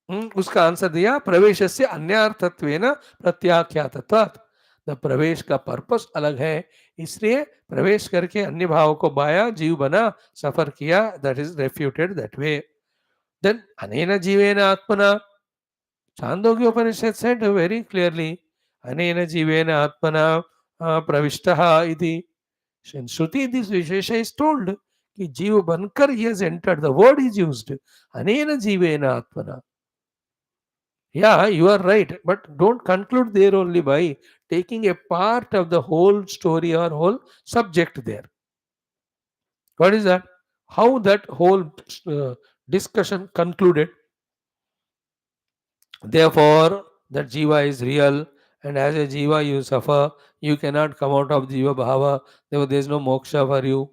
उसका answer दिया प्रवेशस्य अन्यार्थत्वेन प्रत्याख्यातत्वात्. The प्रवेश का purpose अलग है, इसलिए प्रवेश करके अन्य भाव को बाया जीव बना सफर किया. That is refuted that way. Then अनेन जीवेन आत्मना, Chandogya Upanishad said very clearly, अनेन जीवेन आत्मना प्रविष्टः इति. श्रुति दिस विशेष इज टोल्ड कि जीव बनकर ही has entered. The word is used, अनेन जीवेन आत्मना. Yeah, you are right, but don't conclude there only by taking a part of the whole story or whole subject there. What is that? How that whole discussion concluded? Therefore, that jiva is real, and as a jiva you suffer, you cannot come out of jiva bhava, therefore there is no moksha for you.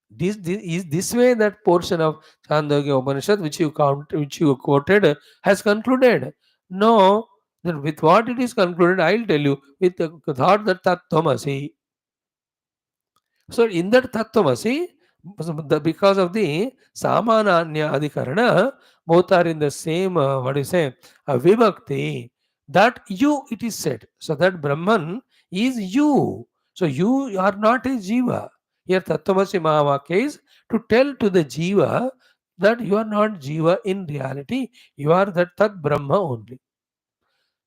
This is this way that portion of Chandogya Upanishad which you quoted has concluded. No, then with what it is concluded, I'll tell you, with the thought that Tattvamasi. So in that Tattvamasi, because of the Samananya Adhikarana, both are in the same, what do you say, Vibhakti, that you, it is said. So that Brahman is you. So you are not a Jiva. Here Tattvamasi Mahavakya is to tell to the Jiva that you are not Jiva in reality, you are that Tat Brahma only.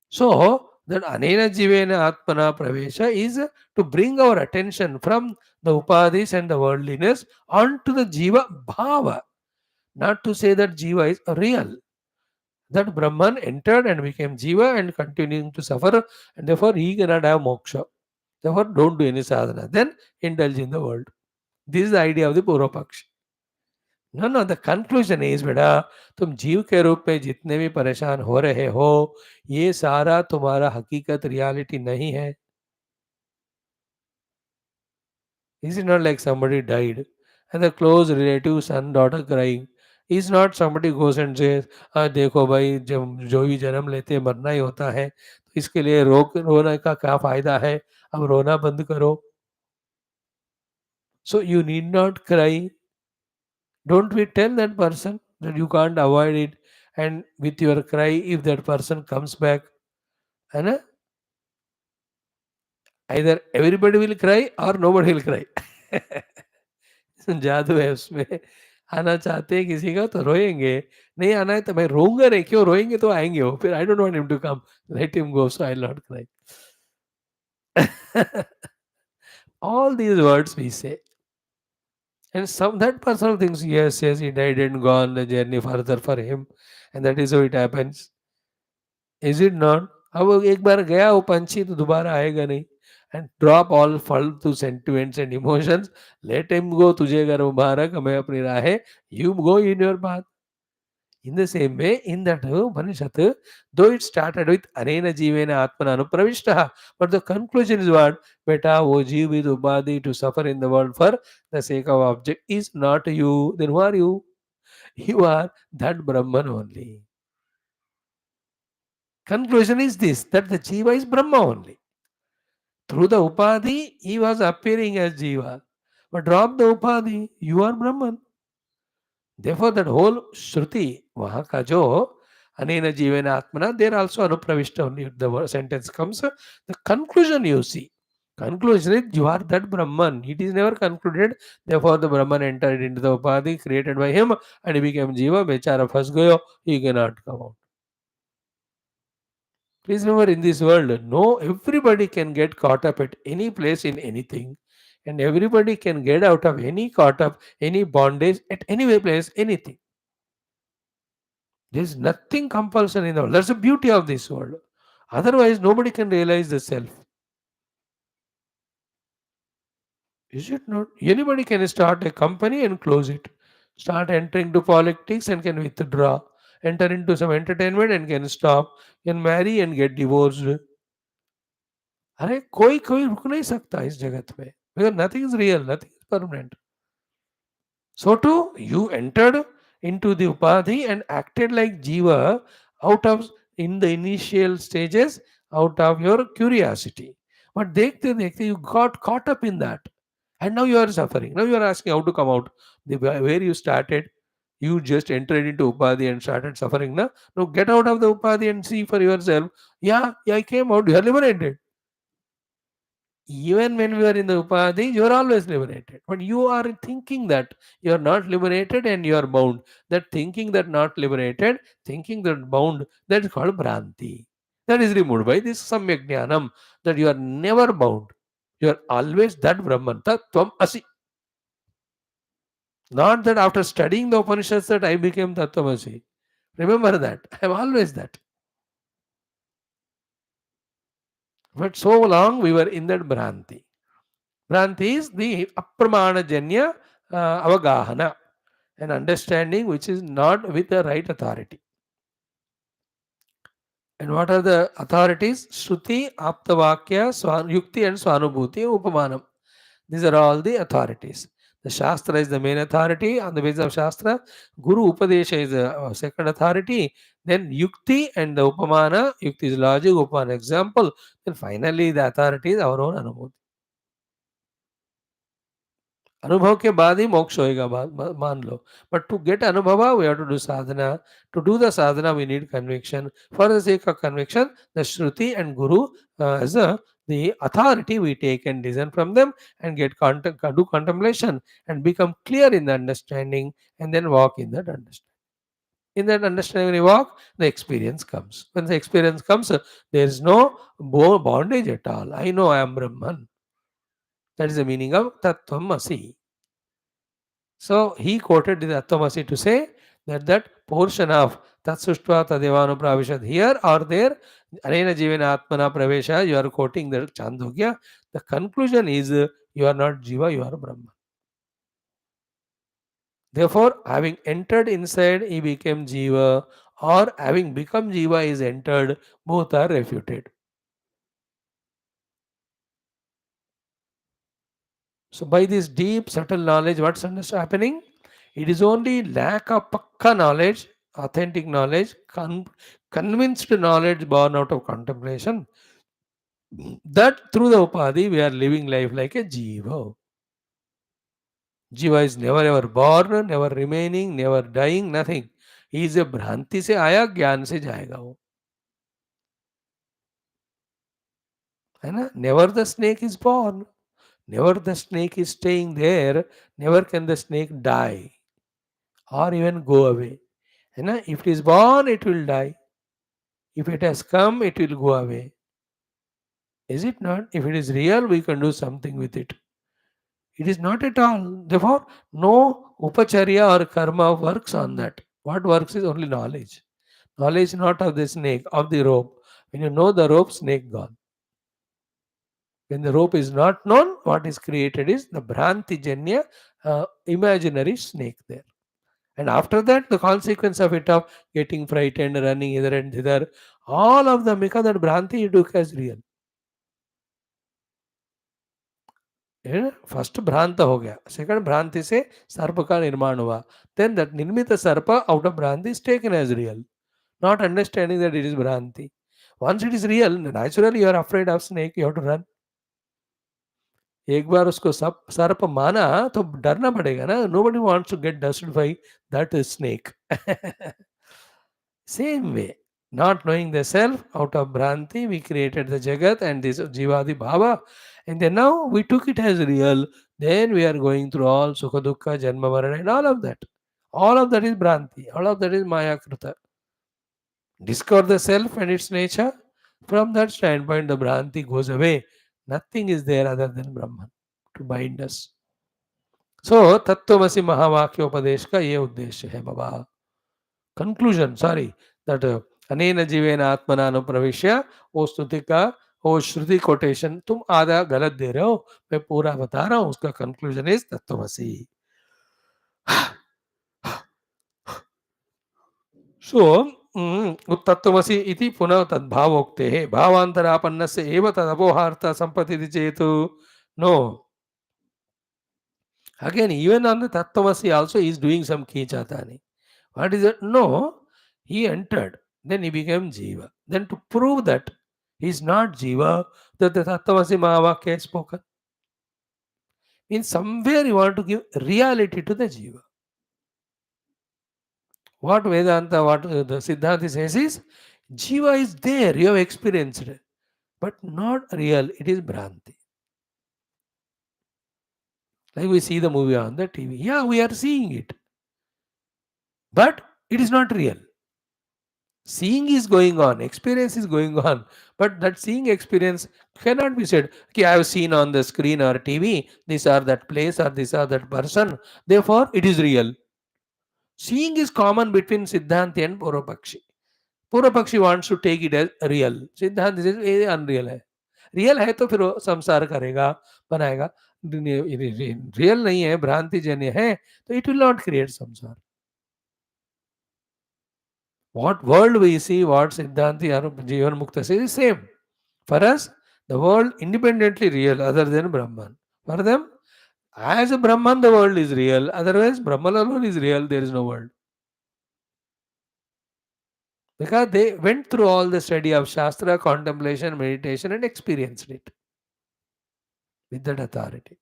So that Anena Jivena Atmana Pravesha is to bring our attention from the Upadis and the worldliness onto the Jiva Bhava. Not to say that Jiva is real. That Brahman entered and became Jiva and continuing to suffer, and therefore he cannot have moksha. Therefore, don't do any sadhana. Then indulge in the world. This is the idea of the Purvapakshi. No, the conclusion is बेटा, तुम जीव के रूप में जितने भी परेशान हो रहे हो, ये सारा तुम्हारा हकीकत रियलिटी नहीं है. Is it not like somebody died and the close relative son daughter crying? Is not somebody goes and says, देखो भाई, जब जो भी जन्म लेते मरना ही होता है, तो इसके लिए रोने का क्या फायदा है, अब रोना बंद करो. So you need not cry. Don't we tell that person that you can't avoid it, and with your cry, if that person comes back, and either everybody will cry or nobody will cry. जादू है उसमें. आना चाहते हैं किसी का तो रोएंगे, नहीं आना है तो मैं रोऊंगा नहीं, क्यों रोएंगे तो आएंगे वो. फिर I don't want him to come, let him go, so I will not cry. All these words we say. And some that person thinks, yes, he died and gone, the journey further for him, and that is how it happens. Is it not? अब वो एक बार गया वो पंछी तो दोबारा आएगा नहीं. And drop all फालतू sentiments and emotions. Let him go. तुझे अगर मुबारक, मैं अपनी राहें. You go in your path. In the same way, in that Upanishad, though it started with Anena Jivena Atmana Anupravishtaha, but the conclusion is what? Beta, O Jeev with Upadhi to suffer in the world for the sake of object is not you. Then who are you? You are that Brahman only. Conclusion is this, that the Jiva is Brahma only. Through the Upadhi, he was appearing as Jiva. But drop the Upadhi, you are Brahman. Therefore, that whole Shruti, वहाँ का जो अनेन जीवेन आत्मना, there also anupravishta only the sentence comes. The conclusion you see. Conclusion is you are that Brahman. It is never concluded. Therefore, the Brahman entered into the Upadhi created by him and he became Jiva. Bechara फंस गयो. He cannot come out. Please remember, in this world, no, everybody can get caught up at any place in anything. And everybody can get out of any caught up, any bondage at any place, anything. There is nothing compulsion in the world. That's the beauty of this world. Otherwise, nobody can realize the self. Is it not? Anybody can start a company and close it. Start entering to politics and can withdraw. Enter into some entertainment and can stop. Can marry and get divorced. अरे कोई कोई रुक नहीं सकता इस जगत में. Because nothing is real, nothing is permanent. So too, you entered into the Upadhi and acted like Jiva out of, in the initial stages, out of your curiosity. But dekhte, you got caught up in that. And now you are suffering. Now you are asking how to come out. Where you started, you just entered into Upadhi and started suffering. Now get out of the Upadhi and see for yourself. Yeah, I came out. You are liberated. Even when we are in the upadhi, you are always liberated. But you are thinking that you are not liberated and you are bound. That thinking that not liberated, thinking that bound, that is called Bhranti. That is removed by this Samyak Jnanam, that you are never bound. You are always that Brahman. Tattvam Asi. Not that after studying the Upanishads that I became Tattvam. Remember that. I am always that. But so long we were in that Bhranti. Bhranti is the apramana avagahana, an understanding which is not with the right authority. And what are the authorities? Shruti, Aptavakya, Yukti and Swanubhuti, Upamanam. These are all the authorities. The Shastra is the main authority. On the basis of Shastra, Guru Upadesha is the second authority. Then Yukti and the Upamana. Yukti is logic, Upamana example. Then finally the authority is our own Anubhuti. अनुभव के बाद ही मोक्ष होएगा, मान लो. But to get anubhava, we have to do sadhana. To do the sadhana, we need conviction. For the sake of conviction, the Shruti and Guru as the authority we take and listen from them and get do contemplation and become clear in the understanding and then walk in that understanding. In that understanding, when you walk, the experience comes. When the experience comes, there is no bondage at all. I know I am Brahman. That is the meaning of Tattvam Asi. So he quoted the Attamasi to say that portion of Tatsushva Tadevanu Pravishad here or there, Anena Jivena Atmana Pravesha, you are quoting the Chandogya. The conclusion is you are not Jiva, you are Brahma. Therefore, having entered inside, he became Jiva, or having become Jiva is entered, both are refuted. So by this deep, subtle knowledge, what's happening? It is only lack of pakka knowledge, authentic knowledge, convinced knowledge born out of contemplation, that through the upadhi we are living life like a jiva. Jiva is never ever born, never remaining, never dying, nothing. He is a भ्रांति से आया, ज्ञान से जाएगा वो, है ना? Never the snake is born, never the snake is staying there, never can the snake die or even go away. है ना? If it is born, it will die. If it has come, it will go away. Is it not? If it is real, we can do something with it. It is not at all. Therefore, no upacharya or karma works on that. What works is only knowledge. Knowledge not of the snake, of the rope. When you know the rope, snake gone. When the rope is not known, what is created is the Bhranti Janya, imaginary snake there. And after that, the consequence of it of getting frightened, running hither and thither, all of them, because that Bhranti you took as real. First भ्रांत हो गया, second भ्रांति से सर्प का निर्माण हुआ, then that निर्मित सर्प आउट ऑफ भ्रांति is taken as real, not understanding that it is Bhranti. Once it is real, naturally you are afraid of snake, you have to run. एक बार उसको सर्प माना तो डरना पड़ेगा ना. Nobody wants to get dusted by that snake. Same way, not knowing the self, out of Bhranti, we created the Jagat and this Jivadi Bhava. And then now we took it as real. Then we are going through all Sukha Dukkha, Janma Marana, and all of that. All of that is Bhranti. All of that is Maya Krita. Discover the self and its nature. From that standpoint, the Bhranti goes away. Nothing is there other than Brahman to bind us. So, Tattvamasi Mahavakyopadesh का ये उद्देश्य है बाबा. Conclusion, sorry, that अनेन जीवेन आत्मना अनुप्रविश्य, वो स्तुति का वो श्रुति कोटेशन तुम आधा गलत दे रहे हो, मैं पूरा बता रहा हूँ. उसका कंक्लूजन इज तत्वमसी. सो तत्वमसी इति पुनः तद्भावोक्ते है भावांतरापन्नस्य एव तदपोहार्थ संपत्ति चेत no. Again, even on the Tattvamasi also he is doing some Kinchatani. What is it? No, he entered, then he became Jiva. Then to prove that he is not Jiva, that the Tattvamasi Mahavakya is spoken. In somewhere you want to give reality to the Jiva. What Vedanta, what the Siddhanta says is, Jiva is there, you have experienced it, but not real, it is Bhranti. Like we see the movie on the TV. Yeah, we are seeing it. But it is not real. Seeing is going on, experience is going on, but that seeing experience cannot be said, okay, I have seen on the screen or TV, this or that place or this or that person, therefore it is real. Seeing is common between Siddhanti and Purvapakshi. Purvapakshi wants to take it as real. Siddhanti says, ये unreal है. Real है तो फिर वो संसार करेगा, बनाएगा. Real नहीं है, भ्रांति जन्य है, तो it will not create samsara. What world we see, what Siddhanti or Jivan Mukta says is same. For us, the world independently real other than Brahman. For them, as a Brahman, the world is real. Otherwise, Brahman alone is real. There is no world. Because they went through all the study of Shastra, contemplation, meditation and experienced it with that authority.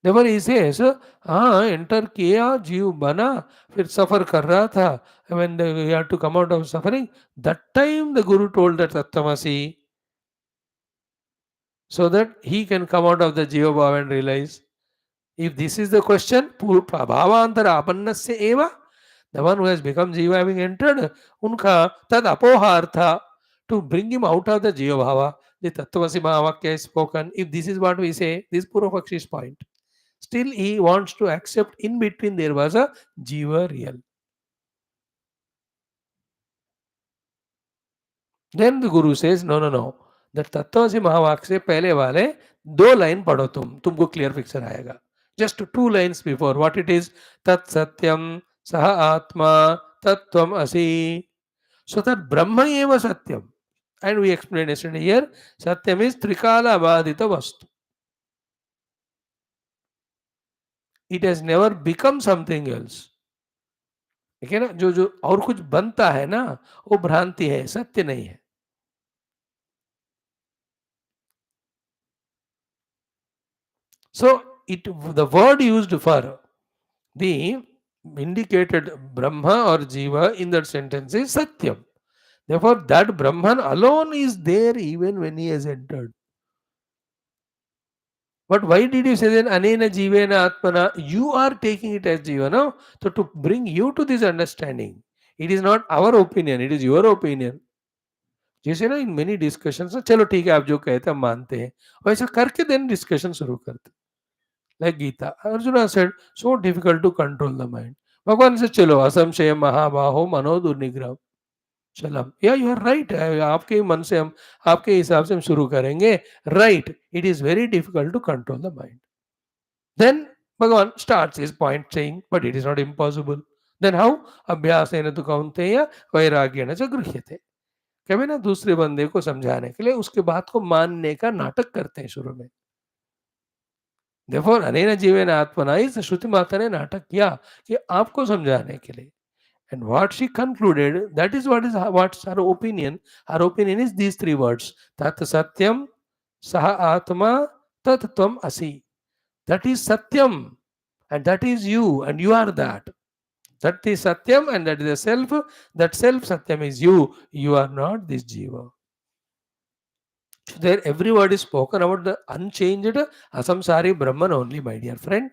Therefore he says, हाँ enter किया जीव बना फिर सफर कर रहा था, when he had to come out of suffering, that time the Guru told that Tattvamasi, so that he can come out of the Jiva Bhava and realize. If this is the question, Bhavantara Apannasya Eva, the one who has become Jiva having entered, Unka Tad Apohartha, to bring him out of the Jiva Bhava, the Tattvamasi Mahavakya is spoken. If this is what we say, this is Purvapakshi's point. Still he wants to accept in between there was a Jiva real. Then the Guru says, no. That Tattvamasi Mahavakya से पहले वाले 2 line पढ़ो तुमको clear picture आएगा. Just 2 lines before, what it is? Tat Satyam Saha Atma Tattvam Asi. So that Brahma eva Satyam. And we explained yesterday here, Satyam is Trikala Abhadita Vastu. It has never become something else. ठीक है ना, जो और कुछ बनता है ना, वो भ्रांति है, सत्य नहीं है. So the word used for the indicated Brahma or Jiva in that sentence is Satyam. Therefore, that Brahman alone is there even when he has entered. But why did you say then Anena Jivena Atmana? You are taking it as Jiva, no? So to bring you to this understanding, it is not our opinion, it is your opinion. जैसे ना in many discussion, चलो ठीक है आप जो कहते हैं हम मानते हैं, वैसा करके देन डिस्कशन शुरू करते. Like Gita, Arjuna said, so difficult to control the mind. भगवान से चलो असंशय महाबाहो मनो दुर्निग्रह. चलो, yeah, you are right. आपके मन से हम आपके हिसाब से हम शुरू करेंगे. Right, it is very difficult to control the mind. Then Bhagavan starts his point saying, but it is not impossible. Then how? अभ्यासेन तु कौन्तेय वैराग्येण च गृह्यते. कभी ना दूसरे बंदे को समझाने के लिए उसके बात को मानने का नाटक करते हैं शुरू में. Therefore, अनेन जीवेन आत्मना इस श्रुति माता ने नाटक किया कि आपको समझाने के लिए. And what she concluded, that is what's her opinion. Her opinion is these three words: Tat Satyam, Saha Atma, Tat Tvam Asi. That is Satyam, and that is you, and you are that. That is Satyam, and that is the self. That self Satyam is you. You are not this Jiva. There, every word is spoken about the unchanged, asamsari Brahman only, my dear friend.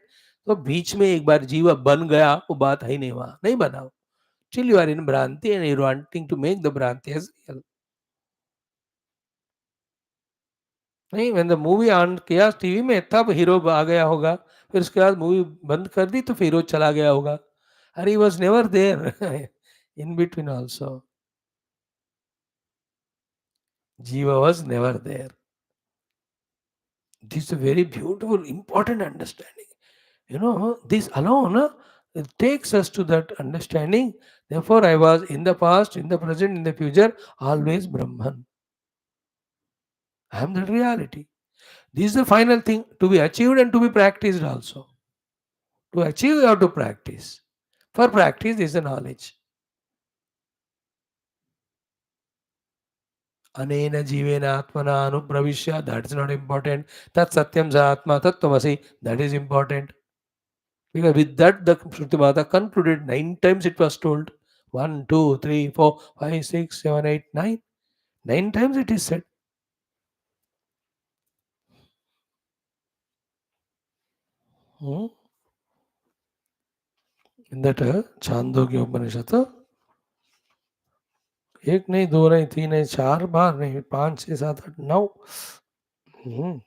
तो बीच में एक बार जीवा बन गया, वो बात है नहीं, वहां नहीं बना. Still you are in Bhranti and you are wanting to make the Bhranti as real. नहीं, when the movie on किया टीवी में तब हीरो आ गया होगा, फिर उसके बाद मूवी बंद कर दी तो फिर हीरो चला गया होगा. And he was never there in between also. Jiva was never there. This is a very beautiful, important understanding. This alone it takes us to that understanding. Therefore, I was in the past, in the present, in the future, always Brahman. I am the reality. This is the final thing to be achieved and to be practiced also. To achieve, you have to practice. For practice is the knowledge. Anena jivena atmana anupravishya, that is not important. Tat satyam sa atma tattvamasi, that is important. Because with that, the Shruti Mata concluded 9 times it was told. 1, 2, 3, 4, 5, 6, 7, 8, 9. 9 times it is said. In that Chandogya Upanishad, एक नहीं, दो नहीं, तीन नहीं, 4 बार नहीं, 5, 6, 7, 8, 9.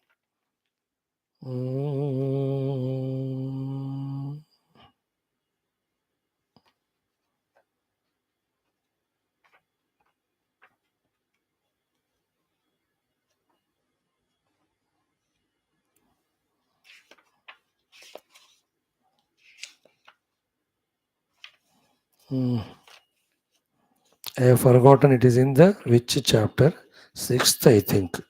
I have forgotten it is in the which chapter? 6th, I think.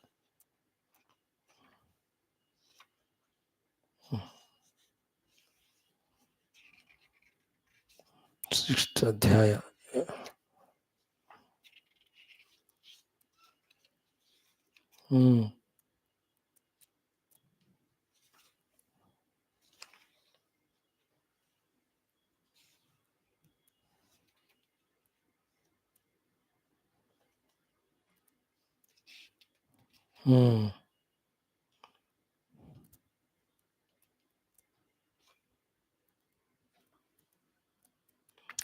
6th adhyaya.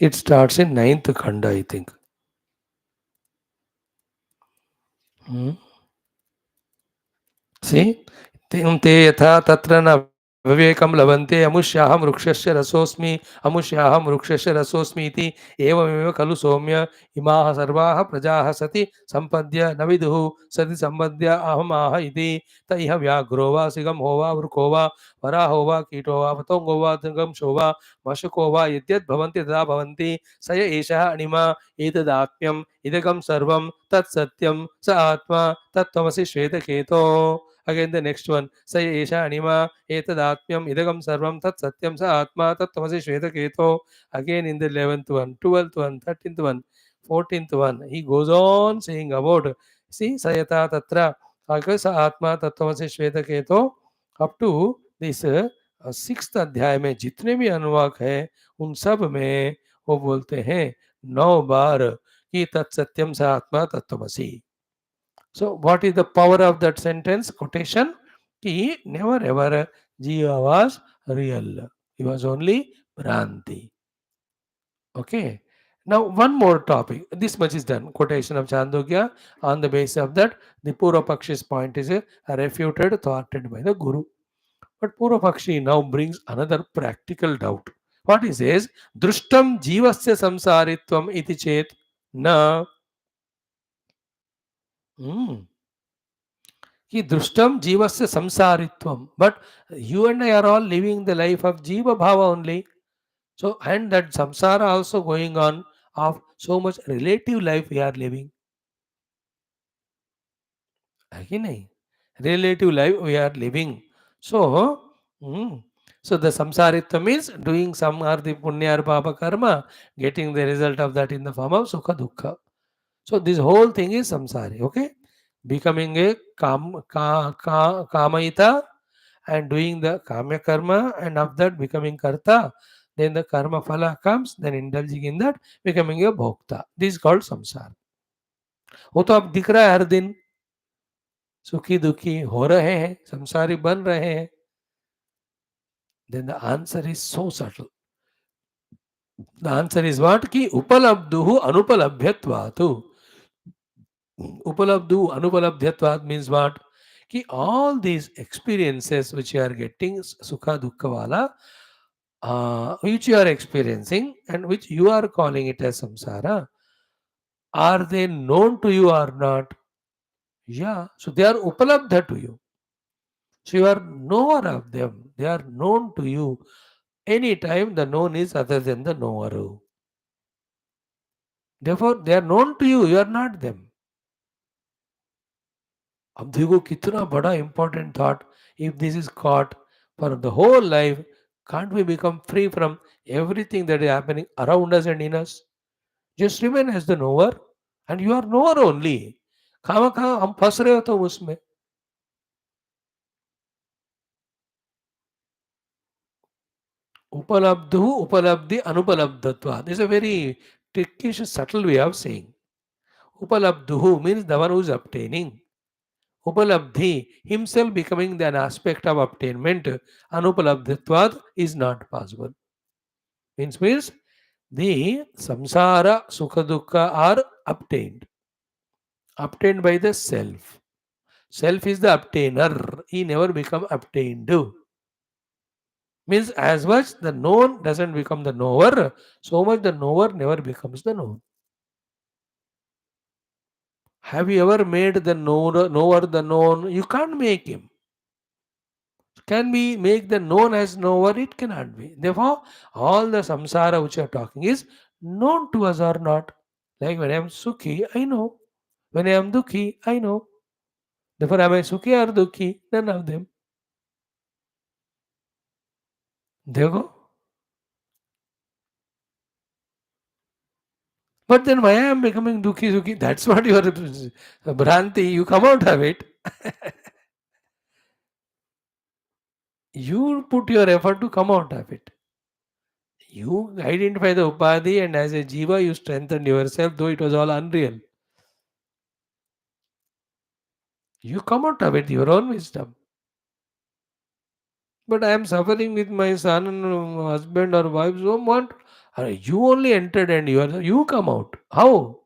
It starts in 9th khanda, I think. See? ते यथा तत्र न विवेकं लभन्ते अमुष्याहं वृक्षस्य रसोऽस्मि अमुष्याहं वृक्षस्य रसोऽस्मि इति एवमेव खलु सौम्य इमाः सर्वाः प्रजाः सति सम्पद्य न विदुः सति सम्पद्य अहमाह इति तैः व्याघ्रो वा सिंहो वा वृको वा वराहो वा कीटो वा पतंगो वा दृगंशो वा मशको वा यद्यद् भवन्ति तदा भवन्ति स य एषः अणिमा एतदात्म्यम् इदगं सर्वं तत्सत्यं स आत्मा तत्त्वमसि श्वेतकेतो. Again, the next one. Sa esha anima etadaatmyam idagam sarvam tat satyam sa atma tat tamasi shvetaketo. Again in the 11th one, 12th one, 13th one, 14th one. He goes on saying about, see, sayata tatra sa atma tat tamasi shvetaketo. Up to this 6th अध्याय में जितने भी अनुवाक है उन सब में वो बोलते हैं 9 बार कि तत्सत्यम सा आत्मा तत्वमसि. So, what is the power of that sentence? Quotation. He never ever Jiva was real. He was only Bhranti. Okay. Now, one more topic. This much is done. Quotation of Chandogya. On the basis of that, the Purva-Pakshi's point is refuted, thwarted by the Guru. But Purva-Pakshi now brings another practical doubt. What he says? Drushtam jivasya samsaritvam iti chet na. Ki drushtam jivasya samsaritvam. But you and I are all living the life of jiva bhava only. So, and that samsara also going on of so much relative life we are living. है कि नहीं? Relative life we are living. So, mm, so the samsaritva means doing some or the punya or papa karma, getting the result of that in the form of sukha dukkha. So this whole thing is samsari. Okay, becoming a kamaita and doing the kamya karma, and of that becoming karta. Then the karma phala comes. Then indulging in that, becoming a bhokta. This is called samsara. वो तो अब दिख रहा है हर दिन, सुखी दुखी हो रहे हैं, संसारी बन रहे हैं. Then the answer is so subtle. The answer is what? Ki upalabduhu anupalabhyatvaatu. Upalabdu anupalabhyatvat means what? Ki all these experiences which you are getting, sukha dukkha wala, which you are experiencing and which you are calling it as samsara, are they known to you or not? Yeah. So they are upalabdha to you. So you are knower of them. They are known to you. Anytime the known is other than the knower. Therefore, they are known to you. You are not them. अब देखो कितना बड़ा important thought. If this is caught for the whole life, can't we become free from everything that is happening around us and in us? Just remain as the knower, and you are knower only. खामा खा हम फंस रहे हो तो उसमें. उपलब्धु उपलब्धि अनुपलब्धत्वा. This is a very tricky, subtle way of saying. Upalabdhu means the one who is obtaining. Upalabdhi, himself becoming an aspect of obtainment. Anupalabdhitvad is not possible. Means the samsara, sukha dukkha are obtained. Obtained by the self. Self is the obtainer. He never become obtained. Means as much the known doesn't become the knower, so much the knower never becomes the known. Have you ever made the knower the known? You can't make him. Can we make the known as knower? It cannot be. Therefore, all the samsara which you are talking is known to us or not. Like when I am sukhi, I know. When I am dukhi, I know. Therefore, am I sukhi or dukhi? None of them. देखो. But then why I am becoming dukhi sukhi? That's what your bhranti. You come out of it. You put your effort to come out of it. You identify the upadhi, and as a jiva, you strengthened yourself, though it was all unreal. You come out of it, your own wisdom. But I am suffering with my son and husband or wife. So what? You only entered and you come out. How?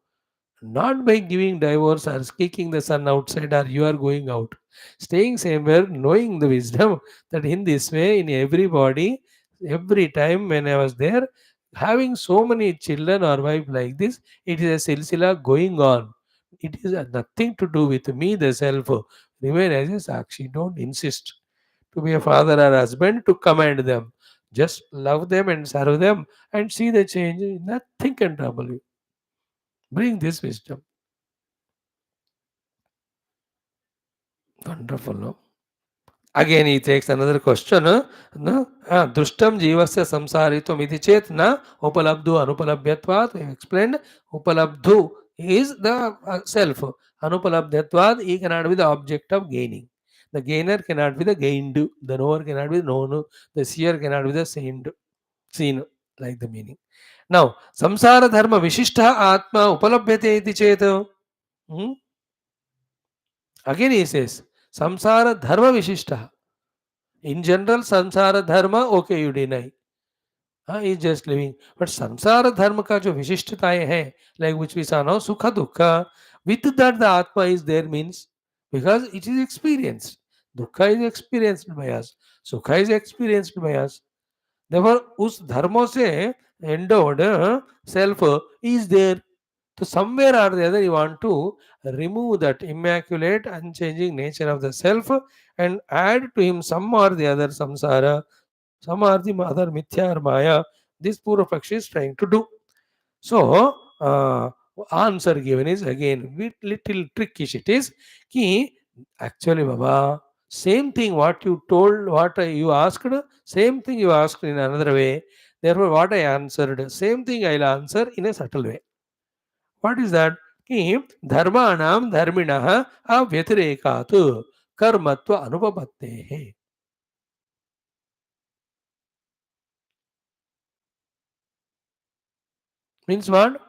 Not by giving divorce or kicking the son outside, or you are going out. Staying somewhere, knowing the wisdom that in this way, in everybody, every time when I was there, having so many children or wife like this, it is a silsila going on. It is nothing to do with me, the self. Remain as a sakshi. Don't insist to be a father or husband to command them. Just love them and serve them and see the change. Nothing can trouble you. Bring this wisdom. Wonderful, no? Again, he takes another question. No? Drushtam jivasya samsaritam iti chet na upalabdhu anupalabhyatvat. We have explained. Upalabdhu is the self. Anupalabhyatvat, he cannot be the object of gaining. The gainer cannot be the gained. The knower cannot be the known. The seer cannot be the seen, like the meaning. Now, samsara dharma vishishta atma upalabhyate iti chet. Again he says, samsara dharma vishishta. In general, samsara dharma, okay, you deny. He's just living. But samsara dharma ka jo vishishtataएं hai, like which we saw now, sukha dukkha, with that the atma is there means, because it is experienced. Dukkha is experienced by us. Sukha is experienced by us. Therefore, उस धर्मों से endowed self is there. So somewhere or the other, you want to remove that immaculate, unchanging nature of the self and add to him some or the other samsara, some or the other mithya or maya. This Purva is trying to do. So, answer given is again with little trickish. It is ki actually, Baba, same thing what you told, what you asked, same thing you asked in another way. Therefore, what I answered, same thing I'll answer in a subtle way. What is that? Ki dharmanam dharminaha avyatirekatu karmatva anupapattehe. Means what?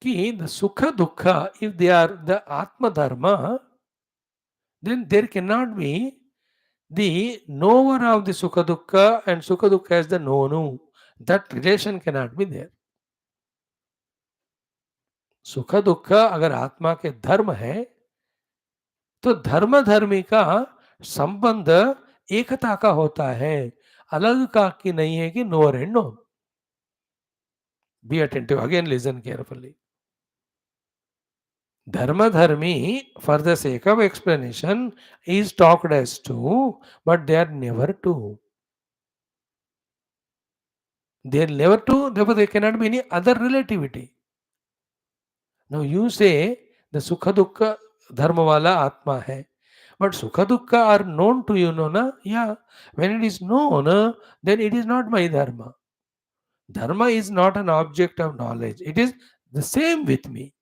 Ki the sukha dukkha, if they are the atma dharma, then there cannot be the knower of the sukha dukkha and sukha dukkha as the knownu. That relation cannot be there. सुख दुख अगर आत्मा के धर्म है तो धर्म धर्मी का संबंध एकता का होता है, अलग का की नहीं है कि knower and known. Be attentive again, listen carefully. धर्म धर्मी for the sake of explanation is talked as two, but they are never two. They are never two, therefore there cannot be any other relativity. Now you say the sukha dukkha dharma wala atma hai. But sukha dukkha are known to you, no? Na? Yeah. When it is known, then it is not my dharma. Dharma is not an object of knowledge. It is the same with me.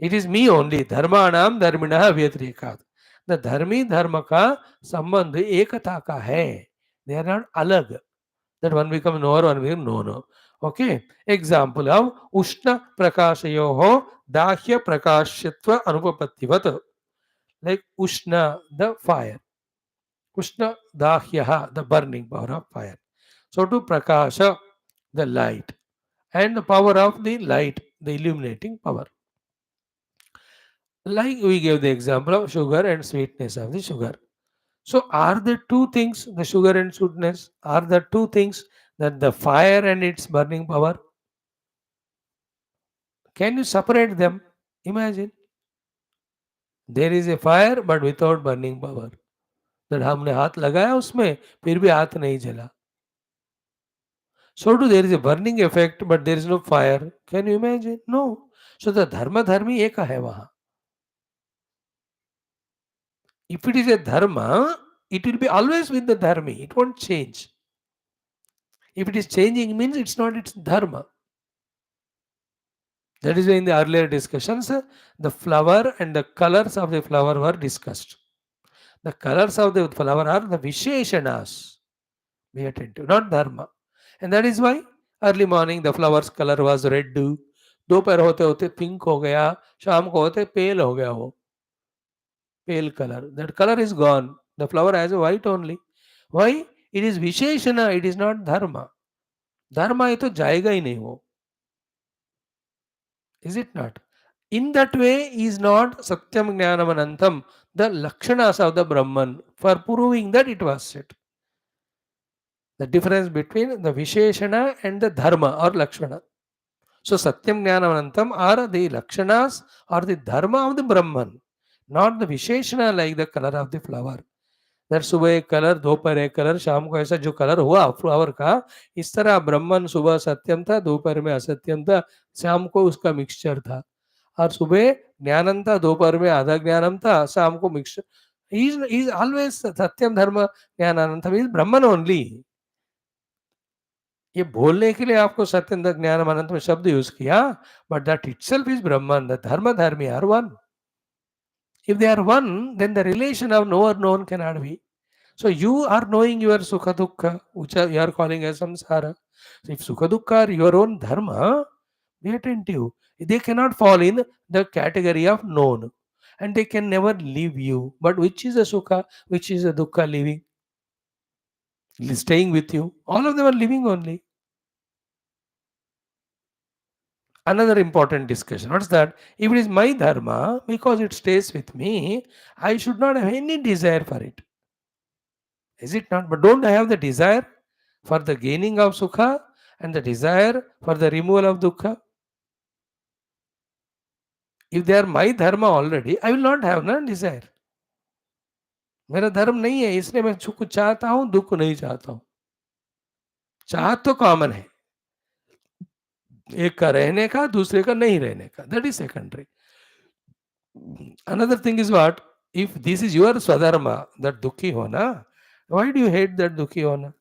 It is me only. Dharmanam dharminaha vyatrekat. The dharmi dharma ka sambandh ekata ka hai. They are not alag. That one become knower, one become no. Okay. Example of Ushna prakashayoho dahya prakashyatva anupapattivat. Like Ushna, the fire. Ushna dahyaha, the burning power of fire. So to prakasha, the light. And the power of the light, the illuminating power. Like we gave the example of sugar and sweetness of the sugar. So are the two things, the sugar and sweetness, are the two things that the fire and its burning power? Can you separate them? Imagine. There is a fire but without burning power. That हमने हाथ लगाया उसमें फिर भी हाथ नहीं जला. So too there is a burning effect but there is no fire. Can you imagine? No. So the dharma dharmi eka hai wahan. If it is a dharma, it will be always with the dharmi. It won't change. If it is changing means it's not its dharma. That is why in the earlier discussions, the flower and the colors of the flower were discussed. The colors of the flower are the Visheshanas. Be attentive, not dharma. And that is why early morning the flower's color was red. दोपहर होते होते pink हो गया, शाम को होते पेल हो गया वो. Pale color. That color is gone. The flower has a white only. Why? It is Visheshana, it is not Dharma. Dharma है तो जाएगा ही नहीं वो. Is it not? In that way is not Satyam Jnanam Anantam, the Lakshanas of the Brahman, for proving that it was said. The difference between the Visheshana and the Dharma or Lakshana. So Satyam Jnanam Anantam are the Lakshanas or the Dharma of the Brahman, not the Visheshana like the color of the flower. दर सुबह एक colour, दोपहर एक colour, शाम को ऐसा जो colour हुआ flower का, इस तरह ब्रह्मन सुबह सत्यम था, दोपहर में असत्यम था, शाम को उसका मिक्सचर था. और सुबह ज्ञानम था, दोपहर में आधा ज्ञानम था, शाम को मिक्सचर. He is always सत्यम धर्म ज्ञानानंद, इज ब्रह्मन ओनली. ये बोलने के लिए आपको सत्यम ज्ञानम अनंत में शब्द यूज किया, but that itself is Brahman. The धर्म धर्मी are one. If they are one, then the relation of knower known cannot be. So you are knowing your sukha dukkha, which you are calling as samsara. So if sukha dukkha are your own dharma, be attentive. They cannot fall in the category of known, and they can never leave you. But which is a sukha, which is a dukkha living, staying with you? All of them are living only. Another important discussion. What's that? If it is my dharma, because it stays with me, I should not have any desire for it. Is it not? But don't I have the desire for the gaining of sukha and the desire for the removal of dukkha? If they are my dharma already, I will not have no desire. मेरा धर्म नहीं है, इसलिए मैं सुख चाहता हूँ, दुख नहीं चाहता हूँ. चाहत तो कॉमन है, एक का रहने का, दूसरे का नहीं रहने का. That is secondary. Another thing is what? If this is your swadharma, that dukhi hona, why do you hate that dukhi hona?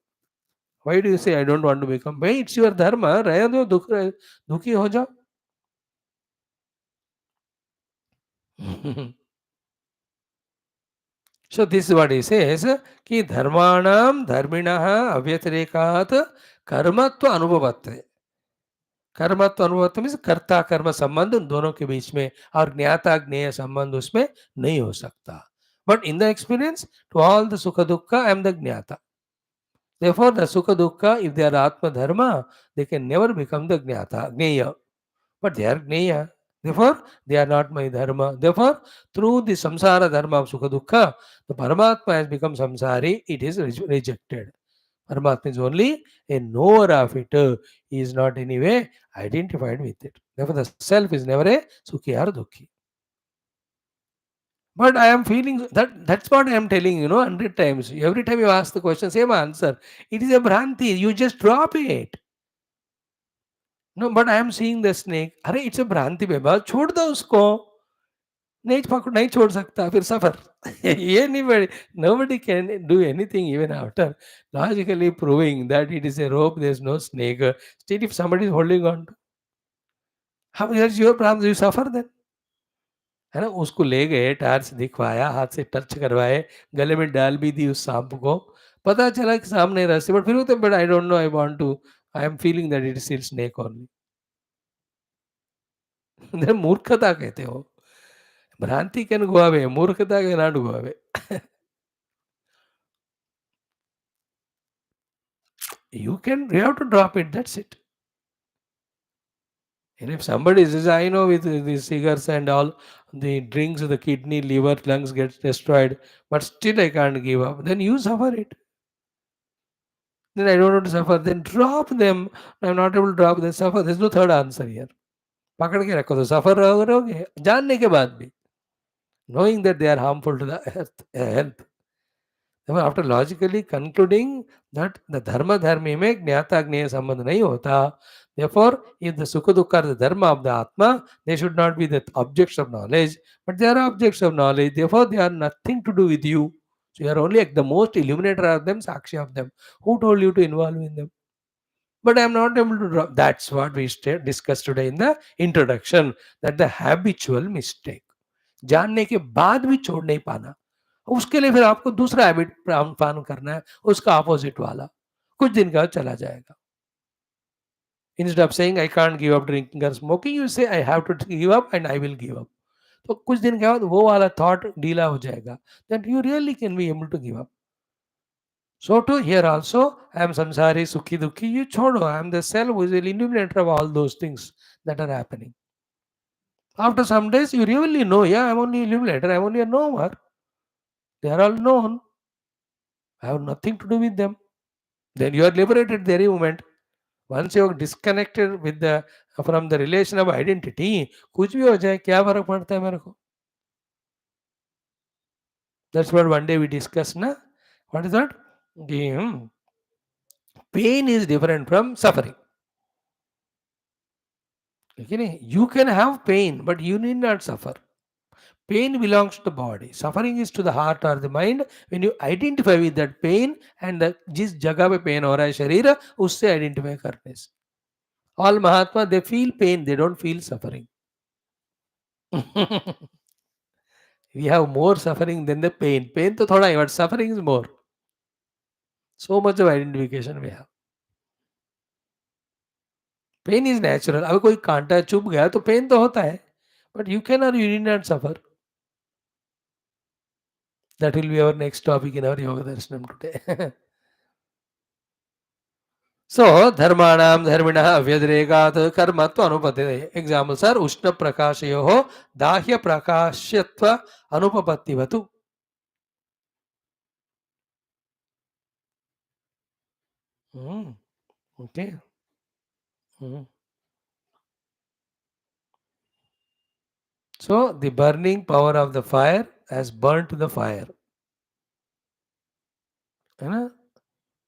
Why do you say I don't want to become? Why it's your dharma, रहे दो दुखी हो जाओ. So this is what he says कि धर्माणाम धर्मिणः अव्यतिरेकात् कर्मत्व अनुभवत्वे. कर्मत्व अनुभवत्व means कर्ता कर्म संबंध उन दोनों के बीच में, और ज्ञाता ज्ञेय संबंध उसमें नहीं हो सकता. But in the experience to all the सुख दुख आई एम द ज्ञाता. Therefore, the Sukha Dukkha, if they are Atma Dharma, they can never become the Jnata, Gneya. But they are Gneya. Therefore, they are not my Dharma. Therefore, through the Samsara Dharma of Sukha Dukkha, the Paramatma has become Samsari, it is rejected. Paramatma is only a knower of it. He is not in any way identified with it. Therefore, the self is never a Sukhi or Dukhi. But I am feeling that's what I am telling you, 100 times. Every time you ask the question, same answer. It is a Bhranti. You just drop it. No, but I am seeing the snake. अरे it's a भ्रांति बेबा, छोड़ दो उसको. नहीं पकड़, नहीं छोड़ सकता, फिर सफर. ये नहीं, nobody can do anything even after logically proving that it is a rope, there is no snake. Still, if somebody is holding on to, how is your problem? You suffer then. है ना, उसको ले गए, torch दिखवाया, हाथ से touch करवाए, गले में डाल भी दी उस सांप को. पता चला कि सामने रास्ते, बट फिर वो तो, but I don't know, I want to, I am feeling that it is still snake only. मूर्खता कहते हो. भ्रांति कैन गो अवे, मूर्खता can not go away. You have to drop it, that's it. And if somebody says, I know with the cigars and all, the drinks, the kidney, liver, lungs gets destroyed, but still I can't give up, then you suffer it. Then I don't want to suffer, then drop them. I'm not able to drop, then suffer. There's no third answer here. पकड़ के रखो तो सफर रहोगे, जानने के बाद भी, knowing that they are harmful to the health. Therefore, after logically concluding that the dharma dharmi में ज्ञाता ज्ञेय संबंध नहीं होता, therefore, if the sukha dukkha are the dharma of the atma, they should not be the objects of knowledge, but they are objects of knowledge. Therefore, they are nothing to do with you. So you are only like the most illuminator of them, sakshi of them. Who told you to involve in them? But I am not able to drop. That's what we discussed today in the introduction. That the habitual mistake. जानने के बाद भी छोड़ नहीं पाना, उसके लिए फिर आपको दूसरा हैबिट फॉलो करना है, उसका अपोजिट वाला. कुछ दिन का चला जाएगा. Instead of saying I can't give up drinking और smoking, you say I have to give up and I will give up. तो कुछ दिन के बाद वो वाला थॉट ढीला हो जाएगा, that you really can be able to give up. So to here also, I am samsari, sukhi, dukhi. You chodo. I am the self who is the illuminator of all those things that are happening. After some days, you really know, yeah, I am only illuminator. I am only a knower. They are all known. I have nothing to do with them. Then you are liberated every moment. Once you are disconnected with the from the relation of identity, कुछ भी हो जाए क्या फर्क पड़ता है मेरे को? That's what one day we discussed, na? What is that? The pain is different from suffering. Okay? You can have pain, but you need not suffer. Pain belongs to the body. Suffering is to the heart or the mind. When you identify with that pain and जिस जगह पे pen हो रहा है शरीर, उससे identify करने से. All Mahatma, they feel pain, they don't feel suffering. We have more suffering than the pain. Pain तो थोड़ा है, but suffering is more. So much of identification we have. Pain is natural. अब कोई कांटा चुभ गया तो पेन तो होता है, but you can or you need not suffer. That will be our next topic in our Yoga Darshanam today. So, धर्माणाम धर्मिणः अव्यतिरेकात् कर्मत्व अनुपत्तिः. Examples are उष्ण प्रकाशयोः दाह्य प्रकाश्यत्व अनुपपत्तिवतु. Okay. So the burning power of the fire has burnt the fire. है ना?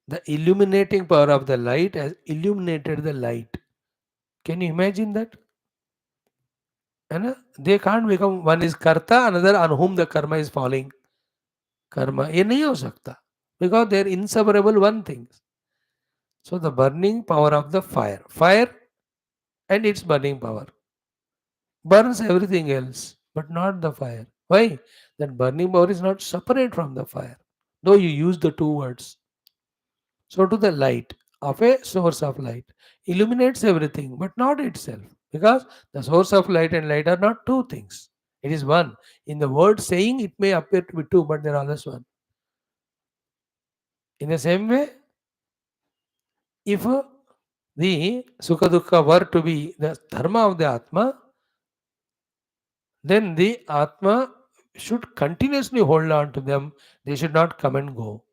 The illuminating power of the light has illuminated the light. Can you imagine that? है ना? They can't become, one is karta, another on whom the karma is falling. Karma, ये नहीं हो सकता. Because they are inseparable one thing. So the burning power of the fire. Fire and its burning power burns everything else, but not the fire. Why? That burning power is not separate from the fire. Though you use the two words. So to the light of a source of light illuminates everything, but not itself. Because the source of light and light are not two things. It is one. In the word saying, it may appear to be two, but they are always one. In the same way, if the Sukha Dukkha were to be the dharma of the Atma, then the Atma should continuously hold on to them. They should not come and go.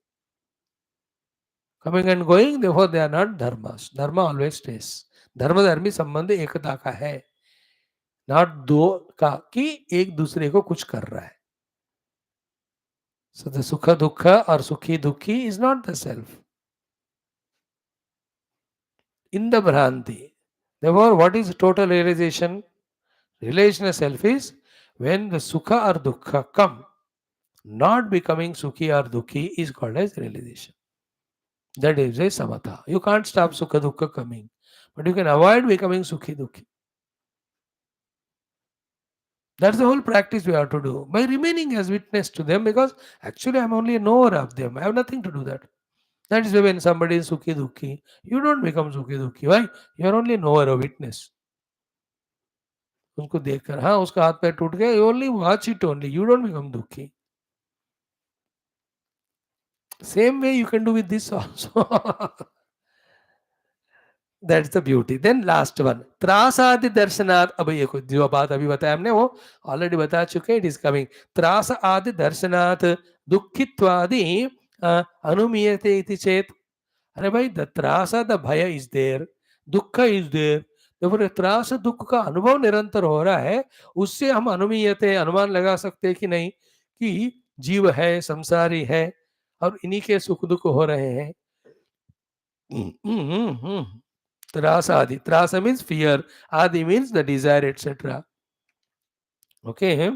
Coming and going, therefore they are not dharmas. Dharma always stays. धर्म धर्मी संबंध एकता का है, not दो का कि एक दूसरे को कुछ कर रहा है. So the sukha dukkha or sukhi dukhi is not the self. In the Bhranti. Therefore, what is total realization? Realization of self is when the sukha or dukkha come, not becoming sukhi or dukhi is called as realization. That is a samatha. You can't stop sukha dukkha coming, but you can avoid becoming sukhi dukhi. That's the whole practice we have to do by remaining as witness to them, because actually I'm only a knower of them. I have nothing to do that. That is why when somebody is sukhi dukhi, you don't become sukhi dukhi. Why? You are only a knower, a witness. उसको देखकर हाँ उसका हाथ पैर टूट गया, you only watch it only. You don't become dukhi. Same way you can do with this also. That's the beauty. Then last one, त्रासादि दर्शनात्. अब ये जो बात अभी बताया हमने वो ऑलरेडी बता चुके. It is coming. त्रास आदि दर्शनात् दुखित्वादि अनुमीयते इति चेत. अरे भाई, द त्रास, द भय इज देयर, दुख इज देयर. देखो त्रास दुख का अनुभव निरंतर हो रहा है, उससे हम अनुमीयते अनुमान लगा सकते हैं कि नहीं कि जीव है, संसारी है और इन्हीं के सुख दुख हो रहे हैं. Trasa adi. Trasa means fear. Adi means the desire, etc. Okay.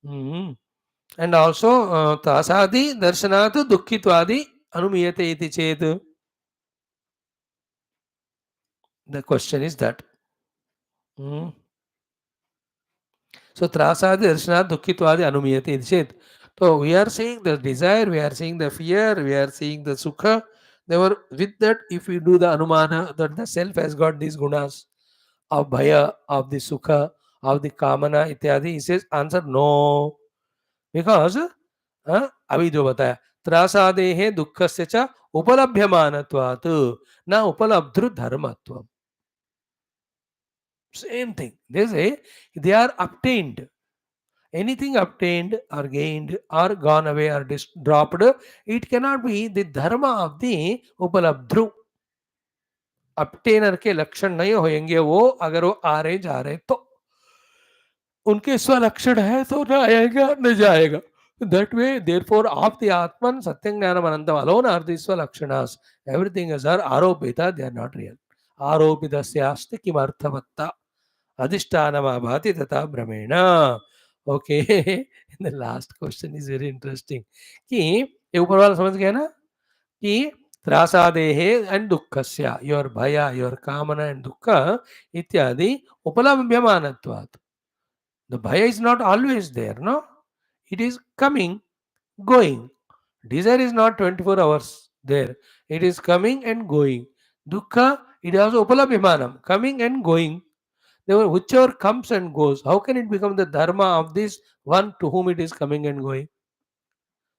And also, tasadi darshanat dukkhitwadi anumiyate iti ched. The question is that. So, trasadi darshanat dukkhitwadi anumiyate iti ched. So, we are seeing the desire, we are seeing the fear, we are seeing the sukha. Therefore, with that, if we do the anumana that the self has got these gunas of bhaya, of the sukha, of the kamana इत्यादि, he says answer no. Because अभी जो बताया त्रासादेः दुःखस्य च उपलभ्यमानत्वात् न उपलब्धृ धर्मत्वम्. Same thing. They say they are obtained. Anything obtained or gained or gone away or dropped, it cannot be the dharma of the उपलब्धृ. Obtainer के लक्षण नहीं होंगे वो, अगर वो आ रहे जा रहे तो उनके स्वलक्षण है तो न आएगा न जाएगा. That way, therefore, of the Atman, Satyam Jnanam Anantam alone are the Swalakshanas. Everything is are aropita, they are not real. Aropidasyasti kimarthavatta adhishtanam abhati tata brahmena. Okay. The last question is very interesting. कि ये ऊपर वाला समझ गया ना कि त्रासादेः and दुःखस्य, your bhaya, your kamana and dukkha इत्यादि उपलभ्यमानत्वात्. The bhaya is not always there, no? It is coming, going. Desire is not 24 hours there. It is coming and going. Dukkha, it is also upalabhimanam, coming and going. Therefore, whichever comes and goes, how can it become the dharma of this one to whom it is coming and going?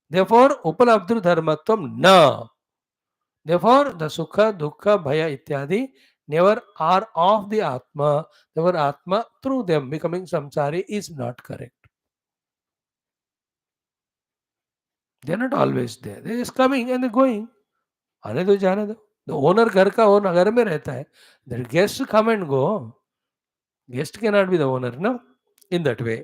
Therefore, upalabdhu dharmatvam na. Therefore, the sukha, dukkha, bhaya ityadi never are of the Atma. Therefore, Atma through them becoming samsari is not correct. They are not always there. They are just coming and they're going. आने दो, जाने दो. The owner घर का owner घर में रहता है. The guests come and go. Guest cannot be the owner, no? In that way.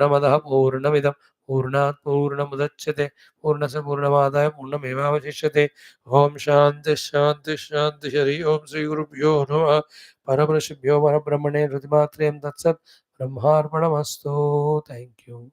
पूर्णमदः पूर्णमिदं पूर्णात् पूर्णमुदच्यते पूर्णस्य पूर्णमादाय पूर्णमेवावशिष्यते ओम शांति शांति शांति हरि ओम श्री गुरुभ्यो नमः परमऋषिभ्यो परब्रह्मणे हृदिमात्रेयं तत्सत् ब्रह्मार्पणमस्तु थैंक यू